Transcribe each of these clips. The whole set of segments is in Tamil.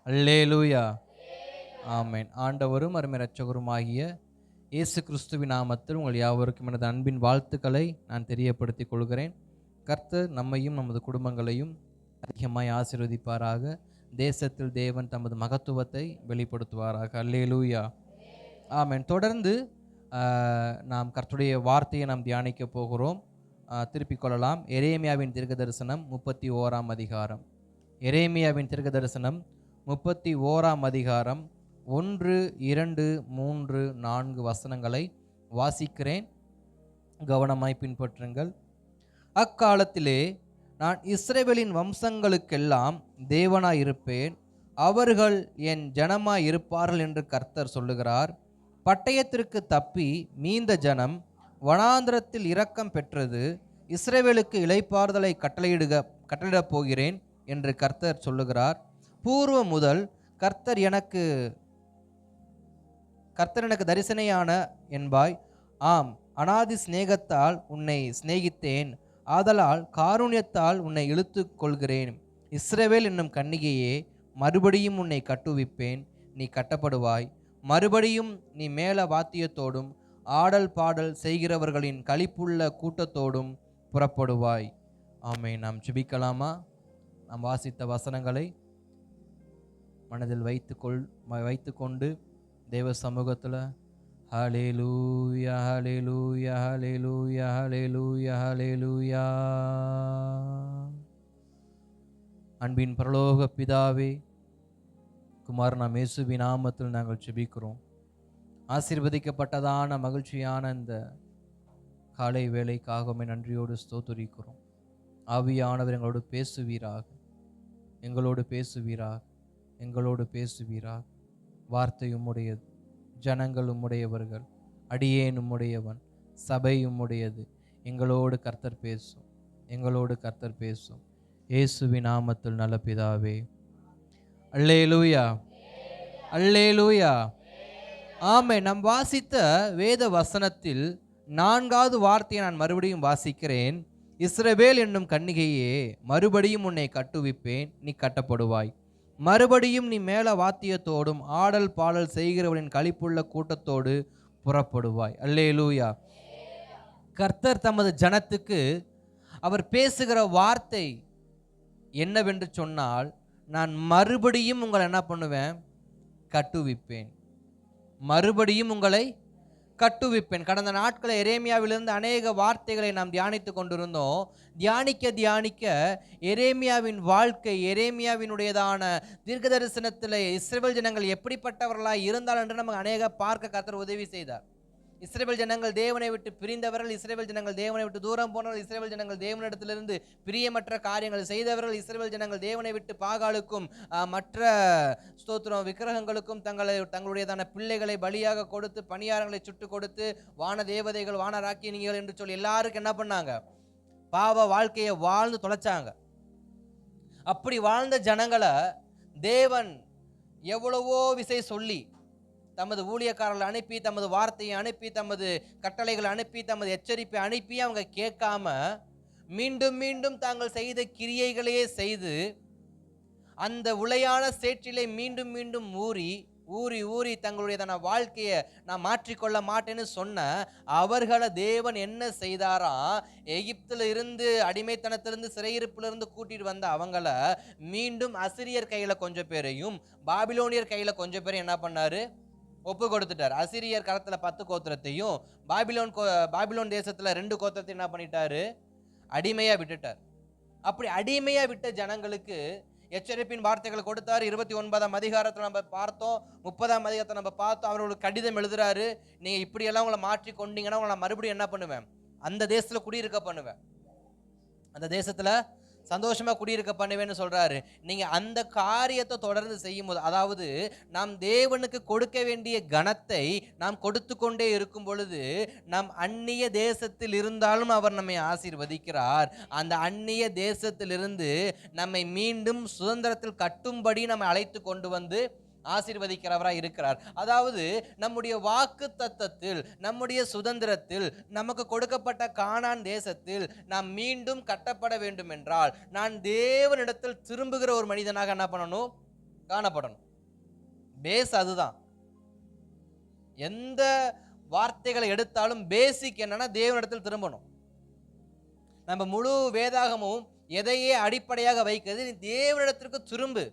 அல்லேலூயா. ஆமென். ஆண்டவரும் அருமை இரட்சகருமாகிய இயேசு கிறிஸ்துவின் நாமத்தில் உங்கள் யாவருக்கும் எனது அன்பின் வாழ்த்துக்களை நான் தெரியப்படுத்திக் கொள்கிறேன். கர்த்தர் நம்மையும் நமது குடும்பங்களையும் அதிகமாய் ஆசீர்வதிப்பாராக. தேசத்தில் தேவன் தமது மகத்துவத்தை வெளிப்படுத்துவாராக. அல்லேலூயா. ஆமென். தொடர்ந்து நாம் கர்த்தருடைய வார்த்தையை நாம் தியானிக்க போகிறோம். திருப்பிக் கொள்ளலாம். எரேமியாவின் தீர்க்கதரிசனம் 31ஆம் அதிகாரம். எரேமியாவின் தீர்க்கதரிசனம் 31ஆம் அதிகாரம் 1, 2, 3, 4 வசனங்களை வாசிக்கிறேன். கவனமாய் பின்பற்றுங்கள். அக்காலத்திலே நான் இஸ்ரவேலின் வம்சங்களுக்கெல்லாம் தேவனாயிருப்பேன், அவர்கள் என் ஜனமாய் இருப்பார்கள் என்று கர்த்தர் சொல்லுகிறார். பட்டயத்திற்கு தப்பி மீந்த ஜனம் வனாந்திரத்தில் இரக்கம் பெற்றது. இஸ்ரவேலுக்கு இளைப்பாறுதலை கட்டளையிடப் போகிறேன் என்று கர்த்தர் சொல்லுகிறார். பூர்வம் முதல் கர்த்தர் எனக்கு தரிசனையான என்பாய். ஆம், அநாதி சிநேகத்தால் உன்னை சிநேகித்தேன், ஆதலால் காருண்யத்தால் உன்னை இழுத்து கொள்கிறேன். இஸ்ரவேல் என்னும் கன்னிகையே, மறுபடியும் உன்னை கட்டுவிப்பேன், நீ கட்டப்படுவாய். மறுபடியும் நீ மேல வாத்தியத்தோடும் ஆடல் பாடல் செய்கிறவர்களின் களிப்புள்ள கூட்டத்தோடும் புறப்படுவாய். ஆமென். நாம் ஜெபிக்கலாமா? நாம் வாசித்த வசனங்களை மனதில் வைத்துக்கொண்டு தேவ சமூகத்தில் ஹல்லேலூயா ஹல்லேலூயா ஹல்லேலூயா ஹல்லேலூயா ஹல்லேலூயா. அன்பின் பரலோக பிதாவே, குமாரனாம் இயேசுவின் நாமத்தில் நாங்கள் ஜெபிக்கிறோம். ஆசீர்வதிக்கப்பட்டதான மகிழ்ச்சியான இந்த காலை வேளைக்காகவே நன்றியோடு ஸ்தோத்திரிக்கிறோம். ஆவியானவர் எங்களோடு பேசுவீராக, எங்களோடு பேசுவீராக, எங்களோடு பேசுவீராக. வார்த்தை உம்முடையது, ஜனங்கள் உம்முடையவர்கள், அடியேன் உம்முடையவன், சபை உம்முடையது. எங்களோடு கர்த்தர் பேசும், எங்களோடு கர்த்தர் பேசும். இயேசுவின் நாமத்தில் நல்ல பிதாவே. அல்லேலூயா அல்லேலூயா. ஆமென். நாம் வாசித்த வேத வசனத்தில் 4வது வார்த்தையை நான் மறுபடியும் வாசிக்கிறேன். இஸ்ரவேல் என்னும் கன்னிகையே, மறுபடியும் உன்னை கட்டுவிப்பேன், நீ கட்டப்படுவாய். மறுபடியும் நீ மேல வாத்தியத்தோடும் ஆடல் பாடல் செய்கிறவனின் களிப்புள்ள கூட்டத்தோடு புறப்படுவாய். அல்லேலூயா. கர்த்தர் தமது ஜனத்துக்கு அவர் பேசுகிற வார்த்தை என்னவென்று சொன்னால், நான் மறுபடியும் உங்களை என்ன பண்ணுவேன்? கட்டுவிப்பேன். மறுபடியும் உங்களை கட்டுவிப்பேன். கடந்த நாட்களில் எரேமியாவிலிருந்து அநேக வார்த்தைகளை நாம் தியானித்து கொண்டிருந்தோம். தியானிக்க எரேமியாவின் வாழ்க்கை, எரேமியாவினுடையதான தீர்க்க தரிசனத்தில் இஸ்ரவேல் ஜனங்கள் எப்படிப்பட்டவர்களாய் இருந்தால் என்று நமக்கு அநேக பார்க்க கர்த்தர் உதவி செய்தார். இஸ்ரவேல் ஜனங்கள் தேவனை விட்டு பிரிந்தவர்கள், இஸ்ரவேல் ஜனங்கள் தேவனை விட்டு தூரம் போனவர்கள், இஸ்ரவேல் ஜனங்கள் தேவனிடத்திலிருந்து பிரியமற்ற காரியங்கள் செய்தவர்கள், இஸ்ரவேல் ஜனங்கள் தேவனை விட்டு பாகாலுக்கும் மற்ற ஸ்தோத்திரம் விக்கிரகங்களுக்கும் தங்களுடையதான பிள்ளைகளை பலியாக கொடுத்து, பணியாரங்களை சுட்டு கொடுத்து, வான தேவதைகள், வான ராக்கினிகள் என்று சொல்லி எல்லாருக்கும் என்ன பண்ணாங்க? பாவ வாழ்க்கையை வாழ்ந்து தொலைச்சாங்க. அப்படி வாழ்ந்த ஜனங்களை தேவன் எவ்வளவோ விசை சொல்லி, தமது ஊழியக்காரர்களை அனுப்பி, தமது வார்த்தையை அனுப்பி, தமது கட்டளைகளை அனுப்பி, தமது எச்சரிப்பை அனுப்பி அவங்க கேட்காம மீண்டும் மீண்டும் தாங்கள் செய்த கிரியைகளையே செய்து அந்த உளையான சேற்றிலே மீண்டும் மீண்டும் ஊறி தங்களுடையதான வாழ்க்கையை நான் மாற்றிக்கொள்ள மாட்டேன்னு சொன்ன அவர்களை தேவன் என்ன செய்தாராம்? எகிப்தில் இருந்து, அடிமைத்தனத்திலிருந்து, சிறையிருப்பிலிருந்து கூட்டிட்டு வந்த அவங்கள மீண்டும் அசிரியர் கையில கொஞ்சம் பேரையும் பாபிலோனியர் கையில கொஞ்சம் பேரையும் என்ன பண்ணாரு? ஒப்பு கொடுத்துட்டார். அசிரியர் கரத்துல 10 கோத்திரத்தையும் பாபிலோன் தேசத்துல 2 கோத்திரத்தையும் என்ன பண்ணிட்டாரு? அடிமையா விட்டுட்டார். அப்படி அடிமையா விட்ட ஜனங்களுக்கு எச்சரிப்பின் வார்த்தைகளை கொடுத்தார். 29ஆம் அதிகாரத்தில் நம்ம பார்த்தோம், 30ஆம் அதிகாரத்தை நம்ம பார்த்தோம். அவர்களுக்கு கடிதம் எழுதுறாரு. நீங்க இப்படியெல்லாம் உங்களை மாற்றி கொண்டீங்கன்னா உங்களை மறுபடியும் என்ன பண்ணுவேன்? அந்த தேசத்துல குடியிருக்க பண்ணுவேன், அந்த தேசத்துல சந்தோஷமா குடியிருக்க பண்ணுவேன்னு சொல்றாரு. நீங்க அந்த காரியத்தை தொடர்ந்து செய்யும் போது, அதாவது நாம் தேவனுக்கு கொடுக்க வேண்டிய கனத்தை நாம் கொடுத்து கொண்டே இருக்கும் பொழுது, நம் அந்நிய தேசத்தில் இருந்தாலும் அவர் நம்மை ஆசீர்வதிக்கிறார். அந்த அந்நிய தேசத்திலிருந்து நம்மை மீண்டும் சுதந்திரத்தில் கட்டும்படி நம்மை அழைத்து கொண்டு வந்து ஆசீர்வதிக்கிறவராய் இருக்கிறார். அதாவது நம்முடைய வாக்கு தத்தத்தில், நம்முடைய சுதந்திரத்தில், நமக்கு கொடுக்கப்பட்ட கானான் தேசத்தில் நாம் மீண்டும் கட்டப்பட வேண்டும் என்றால், நான் தேவனிடத்தில் திரும்புகிற ஒரு மனிதனாக என்ன பண்ணணும்? காணப்படணும். பேஸ் அதுதான். எந்த வார்த்தைகளை எடுத்தாலும் பேசிக் என்னன்னா தேவனிடத்தில் திரும்பணும். நம்ம முழு வேதாகமும் எதையே அடிப்படையாக வைக்கிறது, நீ தேவனிடத்திற்கு திரும்பு,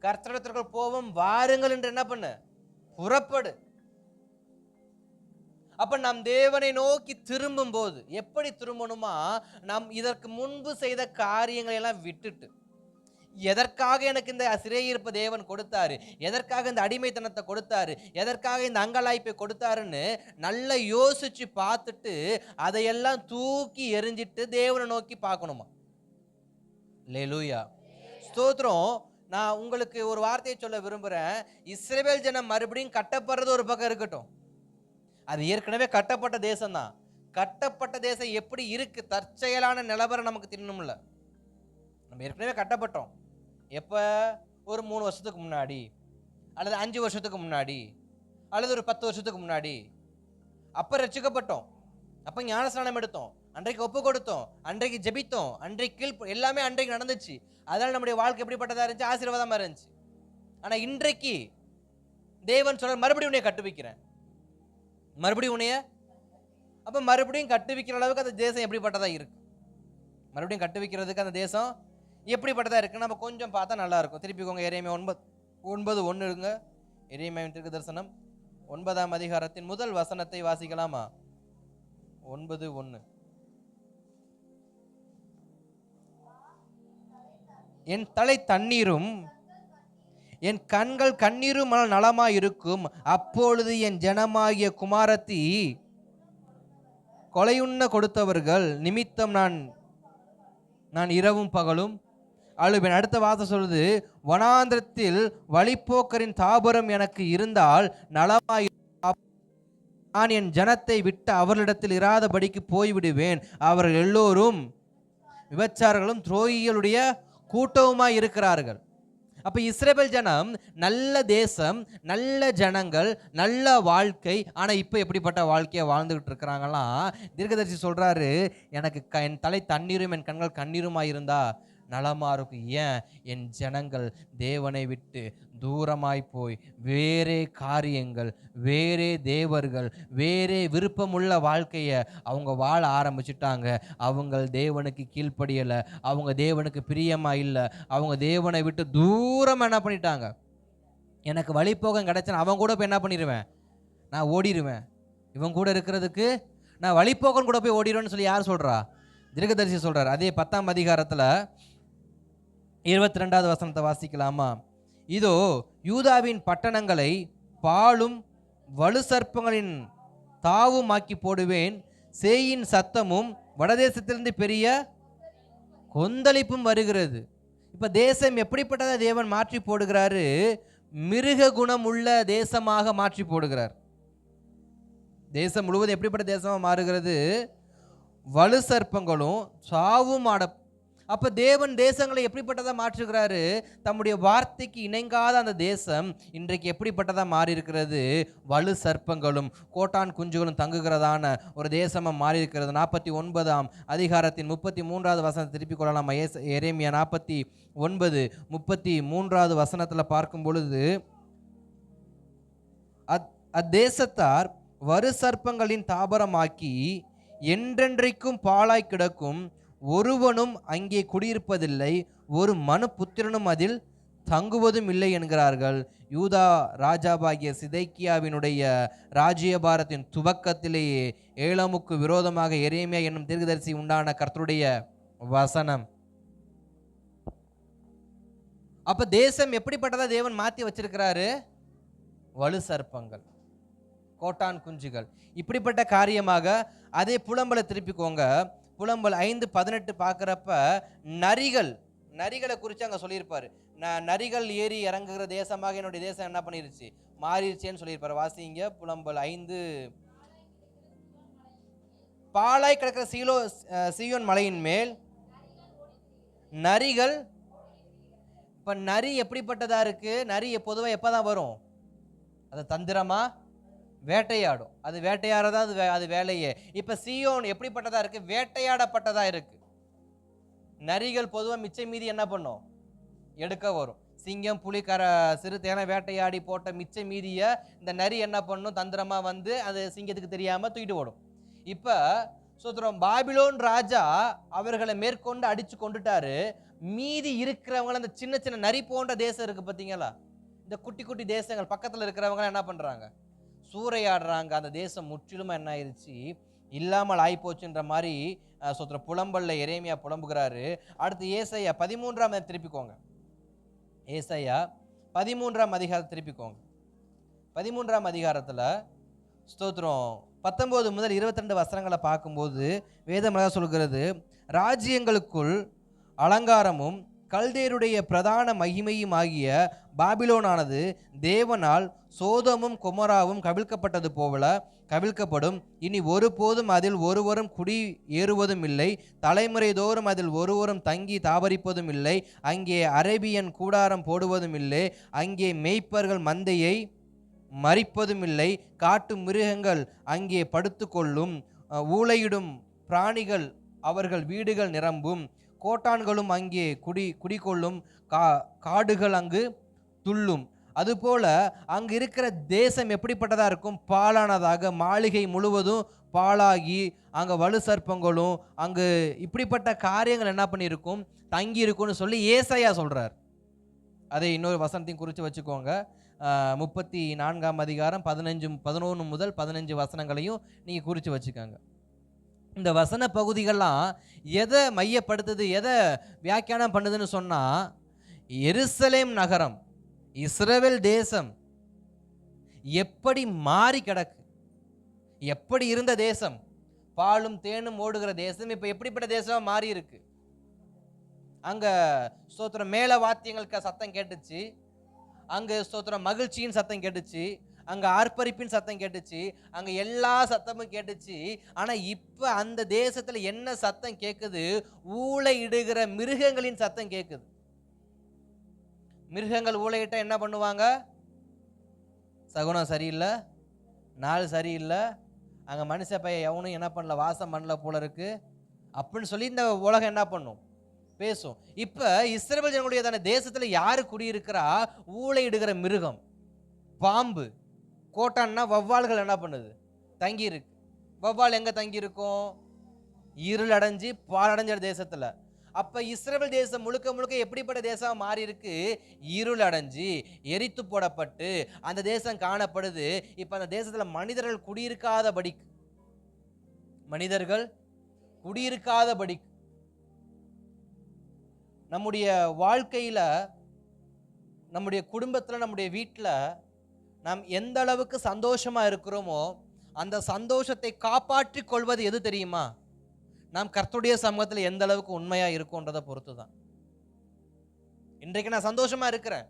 கர்த்தரிடத்திற்கு போவோம் வாருங்கள் என்று என்ன பண்ணு, புறப்படு. அப்ப நாம் தேவனை நோக்கி திரும்பும் போது எப்படி திரும்பணுமா, நாம் இதற்கு முன்பு செய்த காரியங்களை எல்லாம் விட்டுட்டு, எதற்காக எனக்கு இந்த சிறையிருப்பு தேவன் கொடுத்தாரு, எதற்காக இந்த அடிமைத்தனத்தை கொடுத்தாரு, எதற்காக இந்த அங்கலாய்ப்பை கொடுத்தாருன்னு நல்லா யோசிச்சு பார்த்துட்டு அதையெல்லாம் தூக்கி எறிஞ்சிட்டு தேவனை நோக்கி பார்க்கணுமா. அல்லேலூயா, ஸ்தோத்திரம். நான் உங்களுக்கு ஒரு வார்த்தையை சொல்ல விரும்புறேன். இஸ்ரவேல் ஜனம் மறுபடியும் கட்டப்படுறது ஒரு பக்கம் இருக்கட்டும், அது ஏற்கனவே கட்டப்பட்ட தேசம் தான். கட்டப்பட்ட தேசம் எப்படி இருக்கு, தற்செயலான நிலவரம் நமக்கு தெரியணும்ல. நம்ம ஏற்கனவே கட்டப்பட்டோம். எப்ப? ஒரு 3 வருஷத்துக்கு முன்னாடி, அல்லது 5 வருஷத்துக்கு முன்னாடி, அல்லது ஒரு 10 வருஷத்துக்கு முன்னாடி. அப்ப ரட்சிக்கப்பட்டோம், அப்ப ஞானஸ்நானம் எடுத்தோம், அன்றைக்கு ஒப்பு கொடுத்தோம், அன்றைக்கு ஜெபித்தோம், அன்றைக்கு எல்லாமே அன்றைக்கு நடந்துச்சு. அதனால நம்முடைய வாழ்க்கை எப்படிப்பட்டதா இருந்துச்சு, ஆசீர்வாதமா இருந்துச்சு. ஆனா இன்றைக்கு தேவன் சொல்ற, மறுபடியும் உன்னைய கட்டுவிக்கிறேன், மறுபடியும் உன்னைய. அப்ப மறுபடியும் கட்டுவிக்கிற அளவுக்கு அந்த தேசம் எப்படிப்பட்டதா இருக்கு, மறுபடியும் கட்டுவிக்கிறதுக்கு அந்த தேசம் எப்படிப்பட்டதா இருக்கு, நம்ம கொஞ்சம் பார்த்தா நல்லா இருக்கும். திருப்பிக்கோங்க, எரேமியா 9:1 இருங்க. எரேமியாவின் தீர்க்க தரிசனம் 9ஆம் அதிகாரத்தின் முதல் வசனத்தை வாசிக்கலாமா? 9:1. என் தலை தண்ணீரும் என் கண்கள் கண்ணீரும் நலமாய் இருக்கும். அப்பொழுது என் ஜனமாகிய குமாரத்தி கொலையுண்ண கொடுத்தவர்கள் நிமித்தம் நான் இரவும் பகலும் அழுவேன். அடுத்த வார்த்தை சொல்லுது, வனாந்திரத்தில் வழிப்போக்கரின் தாபரம் எனக்கு இருந்தால் நலமாய், நான் என் ஜனத்தை விட்டு அவர்களிடத்தில் இராதபடிக்கு போய்விடுவேன். அவர்கள் எல்லோரும் விபச்சாரர்களும் துரோகிகளுடைய கூட்டவுமாய் இருக்கிறார்கள். அப்ப இஸ்ரவேல் ஜனம் நல்ல தேசம், நல்ல ஜனங்கள், நல்ல வாழ்க்கை. ஆனா இப்ப எப்படிப்பட்ட வாழ்க்கையை வாழ்ந்துகிட்டு இருக்கிறாங்களாம். தீர்க்கதரிசி சொல்றாரு, எனக்கு என் தலை தண்ணீரும் என் கண்கள் கண்ணீருமாய் இருந்தா நலமா இருக்கும். ஏன்? என் ஜனங்கள் தேவனை விட்டு தூரமாய் போய் வேறே காரியங்கள், வேறே தேவர்கள், வேறே விருப்பமுள்ள வாழ்க்கையை அவங்க வாழ ஆரம்பிச்சுட்டாங்க. அவங்க தேவனுக்கு கீழ்ப்படியலை, அவங்க தேவனுக்கு பிரியமா இல்லை, அவங்க தேவனை விட்டு தூரம் என்ன பண்ணிட்டாங்க. எனக்கு வழிபோகம் கிடைச்சா அவன் கூட போய் என்ன பண்ணிடுவேன், நான் ஓடிடுவேன். இவன் கூட இருக்கிறதுக்கு நான் வழிபோகன் கூட போய் ஓடிடுவேன்னு சொல்லி யார் சொல்றா? தீர்க்கதரிசி சொல்றார். அதே 10ஆம் அதிகாரத்தில் 22வது வசனத்தை வாசிக்கலாமா? இதோ யூதாவின் பட்டணங்களை பாலும் வலு சர்ப்பங்களின் தாவுமாக்கி போடுவேன். சேயின் சத்தமும் வடதேசத்திலிருந்து பெரிய கொந்தளிப்பும் வருகிறது. இப்ப தேசம் எப்படிப்பட்டதை தேவன் மாற்றி போடுகிறாரு? மிருக குணம் உள்ள தேசமாக மாற்றி போடுகிறார். தேசம் முழுவதும் எப்படிப்பட்ட தேசமாக மாறுகிறது? வலு சர்ப்பங்களும் சாவும் ஆட. அப்ப தேவன் தேசங்களை எப்படிப்பட்டதா மாற்றுகிறாரு? தம்முடைய வார்த்தைக்கு இணங்காத அந்த தேசம் இன்றைக்கு எப்படிப்பட்டதா மாறி இருக்கிறது? வலு சர்ப்பங்களும் கோட்டான் குஞ்சுகளும் தங்குகிறதான ஒரு தேசமா மாறி இருக்கிறது. 49ஆம் அதிகாரத்தின் 33வது வசனத்தை திருப்பிக் கொள்ளலாம். எரேமியா 49:33வது வசனத்துல பார்க்கும் பொழுது, அத்தேசத்தார் வரு சர்ப்பங்களின் தாபரமாக்கி என்றென்றைக்கும் பாழாய் கிடக்கும். ஒருவனும் அங்கே குடியிருப்பதில்லை, ஒரு மனு புத்திரனும் அதில் தங்குவதும் இல்லை என்கிறார்கள். யூதா ராஜாவாகிய சிதேக்கியாவினுடைய ராஜ்யபாரத்தின் துவக்கத்திலேயே ஏலாமுக்கு விரோதமாக எரேமியா என்னும் தீர்க்கதரிசி உண்டான கர்த்தருடைய வசனம். அப்ப தேசம் எப்படிப்பட்டதா தேவன் மாத்தி வச்சிருக்கிறாரு? வலு சர்ப்பங்கள், கோட்டான் குஞ்சுகள், இப்படிப்பட்ட காரியமாக. அதே புலம்பலை திருப்பிக்கோங்க. புலம்பல் 5:18 பார்க்குறப்ப நரிகளை குறித்து அங்கே சொல்லியிருப்பாரு. நரிகள் ஏறி இறங்குகிற தேசமாக என்னுடைய தேசம் என்ன பண்ணிருச்சு, மாறிடுச்சேன்னு சொல்லியிருப்பாரு. வாசிங்க புலம்பல் 5. பாலாய் கிடக்கிற சீயோன் மலையின் மேல் நரிகள். இப்ப நரி எப்படிப்பட்டதா இருக்கு? நரி பொதுவாக எப்பதான் வரும்? அது தந்திரமா வேட்டையாடும். அது வேட்டையாடுறதா அது வேலையே. இப்ப சீயோன் எப்படிப்பட்டதா இருக்கு? வேட்டையாடப்பட்டதா இருக்கு. நரிகள் பொதுவாக மிச்சம் மீதி என்ன பண்ணும்? எடுக்க வரும். சிங்கம் புலி சிறுத்தையான வேட்டையாடி போட்ட மிச்ச மீதியை இந்த நரி என்ன பண்ணும், தந்திரமா வந்து அது சிங்கத்துக்கு தெரியாம தூக்கிட்டு ஓடும். இப்ப சோத்திரம் பாபிலோன் ராஜா அவர்களை மேற்கொண்டு அடிச்சு கொண்டுட்டாரு. மீதி இருக்கிறவங்க அந்த சின்ன சின்ன நரி போன்ற தேசம் இருக்கு பார்த்தீங்களா, இந்த குட்டி குட்டி தேசங்கள் பக்கத்தில் இருக்கிறவங்க என்ன பண்றாங்க, சூறையாடுறாங்க. அந்த தேசம் முற்றிலுமா என்ன ஆயிடுச்சு, இல்லாமல் ஆயிப்போச்சுன்ற மாதிரி சோத்திரம் புலம்பல்ல எரேமியா புலம்புகிறாரு. அடுத்து ஏசாயா 13ஆம் திருப்பிக்கோங்க. ஏசாயா 13ஆம் அதிகாரம் திருப்பிக்கோங்க. 13ஆம் அதிகாரத்தில் ஸ்தோத்திரம் 19 முதல் 22 வசனங்களை பார்க்கும்போது வேதம் சொல்கிறது, ராஜ்யங்களுக்குள் அலங்காரமும் கல்தேருடைய பிரதான மகிமையும் ஆகிய பாபிலோனானது தேவனால் சோதமும் கொமோராவும் கவிழ்க்கப்பட்டது போல கவிழ்க்கப்படும். இனி ஒருபோதும் அதில் ஒருவரும் குடி ஏறுவதும் இல்லை, தலைமுறை தோறும் அதில் ஒருவரும் தங்கி தாபரிப்பதும் இல்லை. அங்கே அரேபியன் கூடாரம் போடுவதும் இல்லை, அங்கே மேய்ப்பர்கள் மந்தையை மறிப்பதும் இல்லை. காட்டு மிருகங்கள் அங்கே படுத்து கொள்ளும், ஊளையிடும் பிராணிகள் அவர்கள் வீடுகள் நிரம்பும், கோட்டான்களும் அங்கே குடிகொள்ளும், காடுகள் அங்கு துள்ளும். அதுபோல அங்கு இருக்கிற தேசம் எப்படிப்பட்டதா இருக்கும், பாலானதாக, மாளிகை முழுவதும் பாலாகி அங்கே வலு சர்ப்பங்களும் அங்கு இப்படிப்பட்ட காரியங்கள் என்ன பண்ணியிருக்கும், தங்கி இருக்கும்னு சொல்லி ஏசாயா சொல்றார். அதை இன்னொரு வசனத்தையும் குறித்து வச்சுக்கோங்க. 34ஆம் அதிகாரம் 11 முதல் 15 வசனங்களையும் நீங்கள் குறித்து வச்சுக்கோங்க. இந்த வசன பகுதிகள்லாம் எதை மையப்படுத்துது, எதை வியாக்கியானம் பண்ணுதுன்னு சொன்னால், எருசலேம் நகரம், இஸ்ரவேல் தேசம் எப்படி மாறி கிடக்கு, எப்படி இருந்த தேசம், பாலும் தேனும் ஓடுகிற தேசம் இப்போ எப்படிப்பட்ட தேசமாக மாறி இருக்கு. அங்க ஸ்தோத்திரம் மேல வாத்தியங்களுக்கு சத்தம் கேட்டுச்சு, அங்க ஸ்தோத்திரம் மகிழ்ச்சியின் சத்தம் கேட்டுச்சு, அங்க ஆர்ப்பரிப்பின் சத்தம் கேட்டுச்சு, அங்க எல்லா சத்தமும் கேட்டுச்சு. ஆனா இப்ப அந்த தேசத்துல என்ன சத்தம் கேட்குது, ஊளையிடுகிற மிருகங்களின் சத்தம் கேட்குது. மிருகங்கள் ஊளையிட்டா என்ன பண்ணுவாங்க, சகுனம் சரியில்லை, நாள் சரியில்லை, அங்க மனுஷ பையன் எவனும் என்ன பண்ணல, வாசம் பண்ணல போல இருக்கு அப்படின்னு சொல்லி இந்த உலகம் என்ன பண்ணும், பேசும். இப்ப இஸ்ரவேல் ஜனங்களுடைய தேசத்துல யாரு குடியிருக்கிறா, ஊளையிடுகிற மிருகம், பாம்பு, கோட்டான்னா வவ்வால்கள் என்ன பண்ணுது, தங்கி இருக்கு. வவ்வால் எங்க தங்கி இருக்கும், இருள் அடைஞ்சு பாலடைஞ்ச தேசத்துல. அப்ப இஸ்ரவேல் தேசம் முழுக்க முழுக்க எப்படிப்பட்ட தேசம் மாறி இருக்கு, இருள் அடைஞ்சு எரித்து போடப்பட்டு அந்த தேசம் காணப்படுது. இப்ப அந்த தேசத்துல மனிதர்கள் குடியிருக்காதபடிக்கு, மனிதர்கள் குடியிருக்காதபடிக்கு நம்முடைய வாழ்க்கையில, நம்முடைய குடும்பத்தில், நம்முடைய வீட்டில் நாம் எந்த அளவுக்கு சந்தோஷமா இருக்கிறோமோ அந்த சந்தோஷத்தை காப்பாற்றி கொள்வது எது தெரியுமா, நாம் கர்த்தருடைய சமூகத்தில் எந்த அளவுக்கு உண்மையா இருக்கும்ன்றதை பொறுத்து தான். இன்றைக்கு நான் சந்தோஷமா இருக்கிறேன்,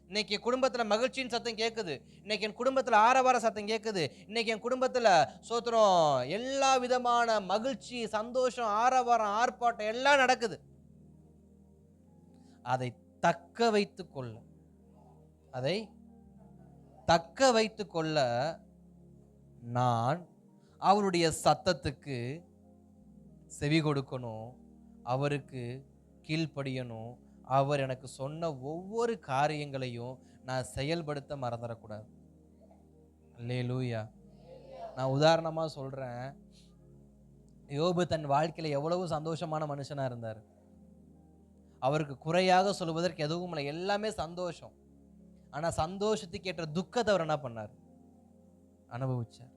இன்னைக்கு என் குடும்பத்தில் மகிழ்ச்சியின் சத்தம் கேட்குது, இன்னைக்கு என் குடும்பத்தில் ஆரவார சத்தம் கேட்குது, இன்னைக்கு என் குடும்பத்தில் சோத்திரம் எல்லா விதமான மகிழ்ச்சி, சந்தோஷம், ஆரவாரம், ஆர்ப்பாட்டம் எல்லாம் நடக்குது. அதை தக்க வைத்துக் கொள்ள, அதை தக்க வைத்துக் கொள்ள நான் அவருடைய சத்தத்துக்கு செவி கொடுக்கணும், அவருக்கு கீழ்ப்படியணும், அவர் எனக்கு சொன்ன ஒவ்வொரு காரியங்களையும் நான் செயல்படுத்த மறந்துடக்கூடாது. அல்லேலூயா. நான் உதாரணமா சொல்றேன், யோபு தன் வாழ்க்கையில எவ்வளவு சந்தோஷமான மனுஷனா இருந்தார். அவருக்கு குறையாக சொல்வதற்கு எதுவும் இல்லை, எல்லாமே சந்தோஷம். ஆனா சந்தோஷத்துக்கு ஏற்ற துக்கத்தை அவர் என்ன பண்ணார், அனுபவிச்சார்.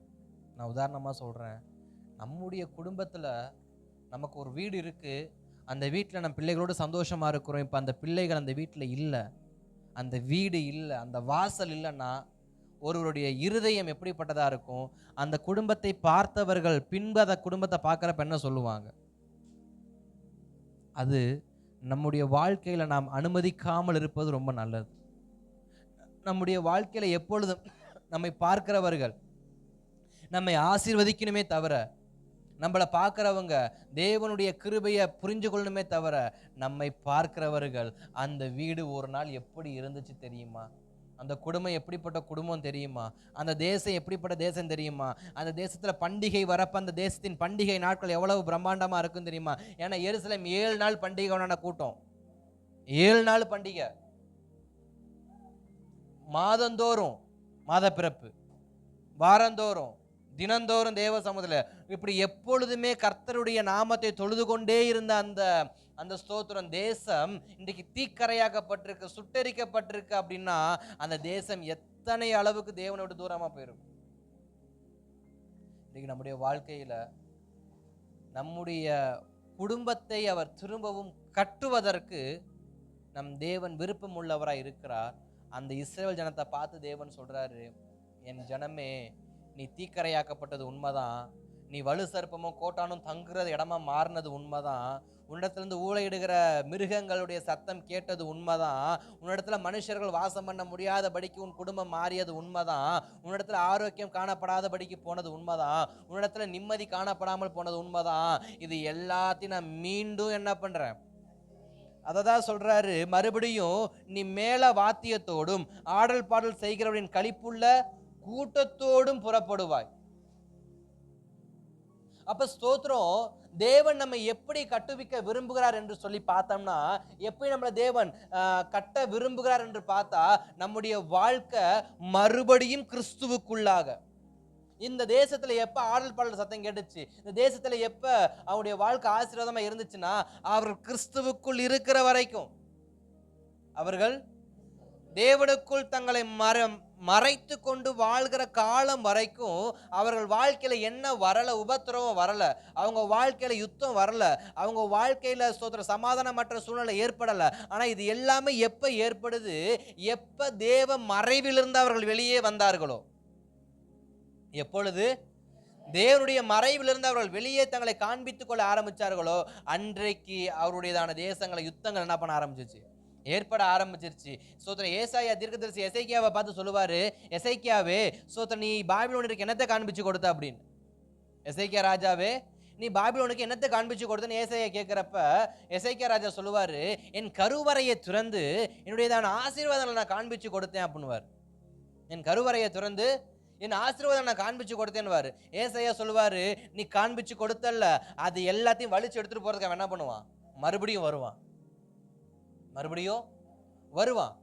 நான் உதாரணமா சொல்றேன், நம்முடைய குடும்பத்துல நமக்கு ஒரு வீடு இருக்கு, அந்த வீட்டில் நம்ம பிள்ளைகளோடு சந்தோஷமா இருக்கிறோம். இப்போ அந்த பிள்ளைகள் அந்த வீட்டில் இல்லை, அந்த வீடு இல்லை, அந்த வாசல் இல்லைன்னா ஒருவருடைய இருதயம் எப்படிப்பட்டதா இருக்கும், அந்த குடும்பத்தை பார்த்தவர்கள் பின்பு அந்த குடும்பத்தை பார்க்குறப்ப என்ன சொல்லுவாங்க, அது நம்முடைய வாழ்க்கையில் நாம் அனுமதிக்காமல் இருப்பது ரொம்ப நல்லது. நம்முடைய வாழ்க்கையில் எப்பொழுதும் நம்மை பார்க்கிறவர்கள் நம்மை ஆசீர்வதிக்கணுமே தவிர, நம்மளை பார்க்குறவங்க தேவனுடைய கிருபையை புரிஞ்சு கொள்ளணுமே தவிர, நம்மை பார்க்கிறவர்கள் அந்த வீடு ஒரு நாள் எப்படி இருந்துச்சு தெரியுமா, அந்த குடும்பம் எப்படிப்பட்ட குடும்பம் தெரியுமா, அந்த தேசம் எப்படிப்பட்ட தேசம் தெரியுமா, அந்த தேசத்தில் பண்டிகை வரப்ப அந்த தேசத்தின் பண்டிகை நாட்கள் எவ்வளவு பிரம்மாண்டமாக இருக்கும் தெரியுமா. ஏன்னா எருசலேம் 7 நாள் பண்டிகை கூட்டம், 7 நாள் பண்டிகை. மாதந்தோறும் மாத பிறப்பு, வாரந்தோறும், தினந்தோறும் தேவ சமூகத்துல இப்படி எப்பொழுதுமே கர்த்தருடைய நாமத்தை தொழுது கொண்டே இருந்த அந்த அந்த ஸ்தோத்திரம் தேசம் இன்றைக்கு தீக்கரையாக்கப்பட்டிருக்கு, சுட்டரிக்கப்பட்டிருக்கு. அப்படின்னா அந்த தேசம் எத்தனை அளவுக்கு தேவனை விட்டு தூரமா போயிருக்கும். இன்னைக்கு நம்முடைய வாழ்க்கையில நம்முடைய குடும்பத்தை அவர் திரும்பவும் கட்டுவதற்கு நம் தேவன் விருப்பம் உள்ளவராய் இருக்கிறார். அந்த இஸ்ரவேல் ஜனத்தை பார்த்து தேவன் சொல்றாரு, என் ஜனமே, நீ தீக்கரையாக்கப்பட்டது உண்மைதான், நீ வலு சர்ப்பமும் கோட்டானும் தங்குறது இடமா மாறினது உண்மைதான், உன்னிடத்திலிருந்து ஊழையிடுகிற மிருகங்களுடைய சத்தம் கேட்டது உண்மைதான், உன்னிடத்துல மனுஷர்கள் வாசம் பண்ண முடியாதபடிக்கு உன் குடும்பம் மாறியது உண்மைதான், உன்னிடத்துல ஆரோக்கியம் காணப்படாதபடிக்கு போனது உண்மைதான், உன்னிடத்துல நிம்மதி காணப்படாமல் போனது உண்மைதான். இது எல்லாத்தையும் நான் மீண்டும் என்ன பண்றேன், அததான் சொல்றாரு மறுபடியும், நீ மேல வாத்தியத்தோடும் ஆடல் பாடல் செய்கிறவரின் களிப்புள்ள கூட்டத்தோடும் புறப்படுவாய். அப்ப ஸ்தோத்திரம், தேவன் நம்ம எப்படி கட்டுவிக்க விரும்புகிறார் என்று சொல்லி பார்த்தோம்னா, எப்படி நம்மள தேவன் கட்ட விரும்புகிறார் என்று பார்த்தா, நம்முடைய வாழ்க்கை மறுபடியும் கிறிஸ்துவுக்குள்ளாக. இந்த தேசத்துல எப்ப ஆடல் பாடல் சத்தம் கேட்டுச்சு, இந்த தேசத்துல எப்ப அவருடைய வாழ்க்கை ஆசீர்வாதமா இருந்துச்சுன்னா, அவர்கள் கிறிஸ்துவுக்குள் இருக்கிற வரைக்கும், அவர்கள் தேவனுக்குள் தங்களை மறைத்து கொண்டு வாழ்கிற காலம் வரைக்கும் அவர்கள் வாழ்க்கையில என்ன வரல, உபத்திரவம் வரல, அவங்க வாழ்க்கையில யுத்தம் வரல, அவங்க வாழ்க்கையில சமாதானமற்ற சூழ்நிலை ஏற்படல. ஆனா இது எல்லாமே எப்ப ஏற்படுது, எப்ப தேவ மறைவிலிருந்து அவர்கள் வெளியே வந்தார்களோ, எப்பொழுது தேவனுடைய மறைவிலிருந்து அவர்கள் வெளியே தங்களை காண்பித்துக் கொள்ள ஆரம்பிச்சார்களோ, அன்றைக்கு அவருடையதான தேசங்களை யுத்தங்கள் என்ன பண்ண ஆரம்பிச்சிச்சு, ஏற்பட ஆரம்பிச்சிருச்சு. சோத்திரம், ஏசாயா தீர்க்கதரிசி எசேக்கியாவை பார்த்து சொல்லுவாரு, எசேக்கியாவே சோத்திரம், நீ பாபிலோனுக்கு என்னத்தை காண்பிச்சு கொடுத்த அப்படின்னு. எசேக்கியா ராஜாவே, நீ பாபிலோனுக்கு என்னத்தை காண்பிச்சு கொடுத்தன்னு ஏசாயா கேட்கிறப்ப எசேக்கியா ராஜா சொல்லுவாரு, என் கருவறையை திறந்து என்னுடையதான ஆசீர்வாதங்களை நான் காண்பிச்சு கொடுத்தேன் அப்படின்னுவார். என் கருவறையை திறந்து என் ஆசீர்வாதம் நான் காண்பிச்சு கொடுத்தேன்னு ஏசாயா சொல்லுவாரு, நீ காண்பிச்சு கொடுத்தல்ல, அது எல்லாத்தையும் வலிச்சு எடுத்துட்டு போறதுக்கு அவன் என்ன பண்ணுவான், மறுபடியும் வருவான், மறுபடியும் வருவான்.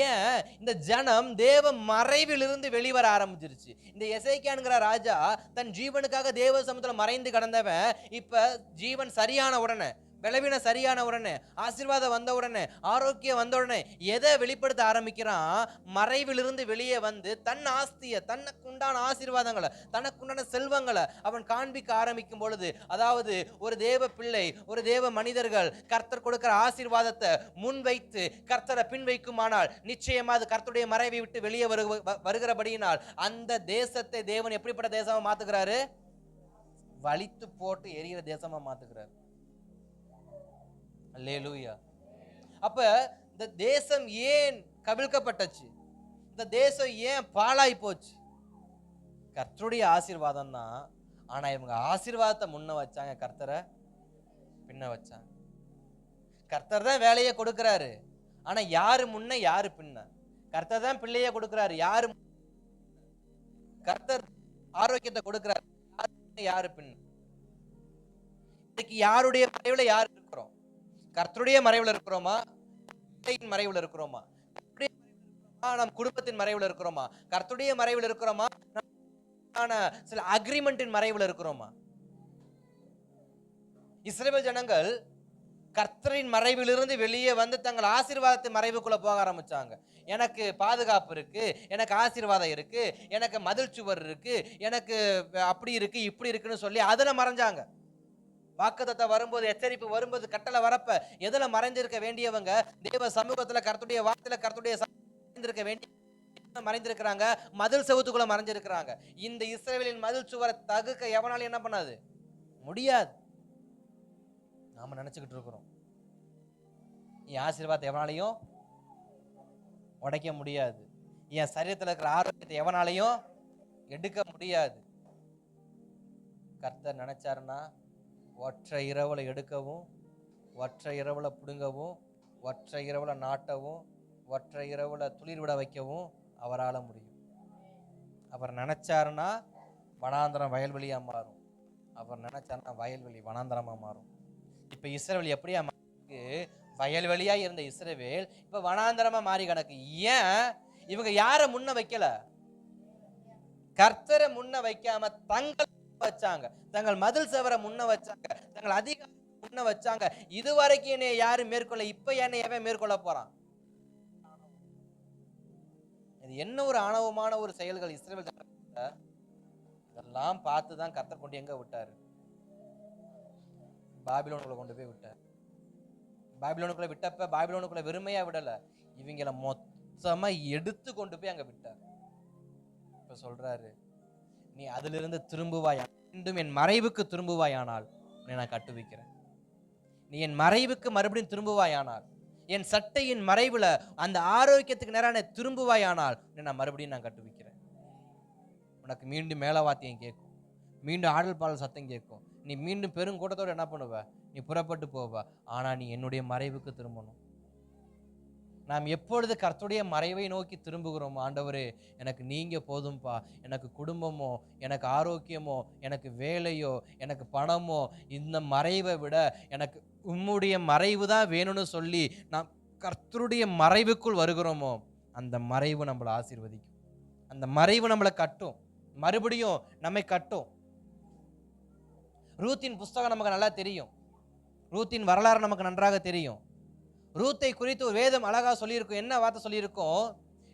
ஏன், இந்த ஜனம் தேவ மறைவிலிருந்து வெளிவர ஆரம்பிச்சிருச்சு. இந்த எசேக்கியான்கிற ராஜா தன் ஜீவனுக்காக தேவ சமூகத்துல மறைந்து கடந்தவன் இப்ப ஜீவன் சரியான உடனே, பலவீனம் சரியான உடனே, ஆசீர்வாதம் வந்த உடனே, ஆரோக்கியம் வந்த உடனே எதை வெளிப்படுத்த ஆரம்பிக்கிறான், மறைவிலிருந்து வெளியே வந்து தன் ஆஸ்தியை, தனக்குண்டான ஆசீர்வாதங்களை, தனக்குண்டான செல்வங்களை அவன் காண்பிக்க ஆரம்பிக்கும் பொழுது, அதாவது ஒரு தேவ பிள்ளை, ஒரு தேவ மனிதர்கள் கர்த்தர் கொடுக்கிற ஆசீர்வாதத்தை முன் வைத்து கர்த்தரை பின் வைக்குமானால் நிச்சயமா அது கர்த்தருடைய மறைவை விட்டு வெளியே வருகிறபடியினால் அந்த தேசத்தை தேவன் எப்படிப்பட்ட தேசமா மாத்துகிறாரு, வலித்து போட்டு எரிகிற தேசமா மாத்துகிறார். அல்லேலூயா. அப்ப இந்த தேசம் ஏன் கவிழ்க்கப்பட்டுச்சு, இந்த தேசம் ஏன் பாழாய் போச்சு, கர்த்தருடைய ஆசீர்வாதம் தான். ஆனா இவங்க ஆசீர்வாதத்தை முன்ன வச்சாங்க, கர்த்தரை பின்ன வச்சாங்க. கர்த்தர் தான் வேலையை கொடுக்கிறாரு, ஆனா யாரு முன்ன யாரு பின்ன. கர்த்தர் தான் பிள்ளைய கொடுக்கிறாரு, யாரு, கர்த்தர் ஆரோக்கியத்தை கொடுக்கிறாரு, யாரு பின்ன. இன்னைக்கு யாருடைய மறைவுல யாரு இருக்கிறோம், கர்த்தருடைய மறைவுல இருக்கிறோமா, மறைவுல இருக்கிறோமா, நம் குடும்பத்தின் மறைவுல இருக்கிறோமா, கர்த்தருடைய மறைவுல இருக்கிறோமா, சில அக்ரிமெண்டின் மறைவுல இருக்கிறோமா. இஸ்ரவேல் ஜனங்கள் கர்த்தரின் மறைவிலிருந்து வெளியே வந்து தங்கள் ஆசீர்வாதத்தின் மறைவுக்குள்ள போக ஆரம்பிச்சாங்க. எனக்கு பாதுகாப்பு இருக்கு, எனக்கு ஆசீர்வாதம் இருக்கு, எனக்கு மதில் சுவர் இருக்கு, எனக்கு அப்படி இருக்கு இப்படி இருக்குன்னு சொல்லி அதுல மறைஞ்சாங்க. வாக்குத்தத்தம் வரும்போது, எச்சரிப்பு வரும்போது, கட்டளை வரப்ப எதுல மறைந்திருக்க வேண்டியவங்க, தேவ சமூகத்துல கர்த்தருடைய வார்த்தையில கர்த்தருடைய மறைந்திருக்க வேண்டிய மறைந்திருக்கிறாங்க, மதில் செவுத்துக்குள்ள மறைஞ்சிருக்கிறாங்க. இந்த இஸ்ரவேலின் மதில் சுவரை தகுக்க எவனாலும் என்ன பண்ணாது, முடியாது. நாம நினைச்சுக்கிட்டு இருக்கிறோம், என் ஆசீர்வாதத்தை எவனாலையும் உடைக்க முடியாது, என் சரீரத்தில் இருக்கிற ஆரோக்கியத்தை எவனாலையும் எடுக்க முடியாது. கர்த்தர் நினைச்சாருன்னா ஒற்றை இரவுல எடுக்கவும், ஒற்றை இரவுல பிடுங்கவும், ஒற்றை இரவுல நாட்டவும், ஒற்றை இரவுல துளிர் விட வைக்கவும் அவரால் முடியும். அவர் நினைச்சாருன்னா வனாந்தரம் வயல்வெளியா மாறும், அவர் நினைச்சாருன்னா வயல்வெளி வனாந்தரமா மாறும். இப்ப இஸ்ரவேல் எப்படியா வயல்வெளியா இருந்த இஸ்ரவேல் இப்ப வனாந்தரமா மாறி கிடக்கு. ஏன், இவங்க யார முன்ன வைக்கல? கர்த்தரை முன்ன வைக்காம தங்கள் வச்சாங்க, தங்கள் மதில் செவரை முன்ன வச்சாங்க, தங்கள் அதிகாரம் முன்ன வச்சாங்க. இதுவரைக்கும் என்னை யாரும் மேற்கொள்ள, இப்ப என்னை எவன் மேற்கொள்ள போறான்? இது என்ன ஒரு ஆணவமான ஒரு செயல்கள் இஸ்ரவேல் ஜனங்க. இதெல்லாம் பார்த்துதான் கர்த்தர் கொண்டு எங்க விட்டாரு? பாபிலோனுக்குள்ள கொண்டு போய் விட்டார். பாபிலோனுக்குள்ள விட்டப்ப பாபிலோனுக்குள்ள வெறுமையா விடல, இவங்கள மொத்தமா எடுத்து கொண்டு போய் அங்க விட்டார். இப்ப சொல்றாரு, நீ அதிலிருந்து திரும்புவாய், மீண்டும் என் மறைவுக்கு திரும்புவாயானால் நான் கட்டுவிக்கிறேன். நீ என் மறைவுக்கு மறுபடியும் திரும்புவாயானால், என் சட்டையின் மறைவுல அந்த ஆரோக்கியத்துக்கு நேரான திரும்புவாயானால் நான் மறுபடியும் நான் கட்டுவிக்கிறேன். உனக்கு மீண்டும் மேலவாத்தியம் கேட்கும், மீண்டும் ஆடல் பாடல் சத்தம் கேட்கும், நீ மீண்டும் பெருங்கூட்டத்தோடு என்ன பண்ணுவ? நீ புறப்பட்டு போவ. ஆனா நீ என்னுடைய மறைவுக்கு திரும்பணும். நாம் எப்பொழுது கர்த்தருடைய மறைவை நோக்கி திரும்புகிறோம், ஆண்டவரே எனக்கு நீங்க போதும்பா, எனக்கு குடும்பமோ, எனக்கு ஆரோக்கியமோ, எனக்கு வேலையோ, எனக்கு பணமோ, இந்த மறைவை விட எனக்கு உம்முடைய மறைவு தான் வேணும்னு சொல்லி நாம் கர்த்தருடைய மறைவுக்குள் வருகிறோமோ, அந்த மறைவு நம்மளை ஆசீர்வதிக்கும். அந்த மறைவு நம்மளை கட்டும், மறுபடியும் நம்மை கட்டும். ரூத்தின் புஸ்தகம் நமக்கு நல்லா தெரியும், ரூத்தின் வரலாறு நமக்கு நன்றாக தெரியும். ரூத்தை குறித்து ஒரு வேதம் அழகா சொல்லியிருக்கும். என்ன வார்த்தை சொல்லியிருக்கோம்?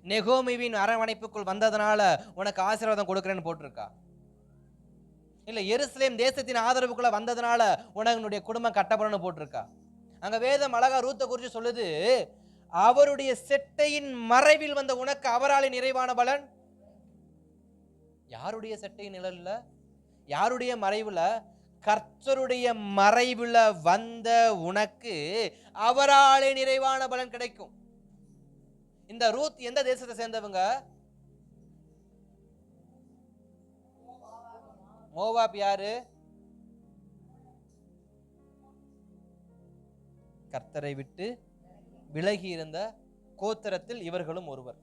நெகோமியின் அரவணைப்புக்குள் வந்ததுனால உனக்கு ஆசீர்வாதம் கொடுக்கிறேன்னு போட்டிருக்கா? இல்ல எருசலேம் தேசத்தின் ஆதரவுக்குள்ள வந்ததுனால உன்னுடைய குடும்பம் கட்டப்படணும்னு போட்டிருக்கா? அங்க வேதம் அழகா ரூத்தை குறித்து சொல்லுது, அவருடைய செட்டையின் மறைவில் வந்த உனக்கு அவராலே நிறைவான பலன். யாருடைய செட்டையின் நிழல்ல, யாருடைய மறைவுல? கர்த்தருடைய மறைவுல வந்த உனக்கு அவராலே நிறைவான பலன் கிடைக்கும். இந்த ரூத் எந்த தேசத்தை சேர்ந்தவங்க? மோவாப். யாரு? கர்த்தரை விட்டு விலகி இருந்த கோத்திரத்தில் இவர்களும் ஒருவர்.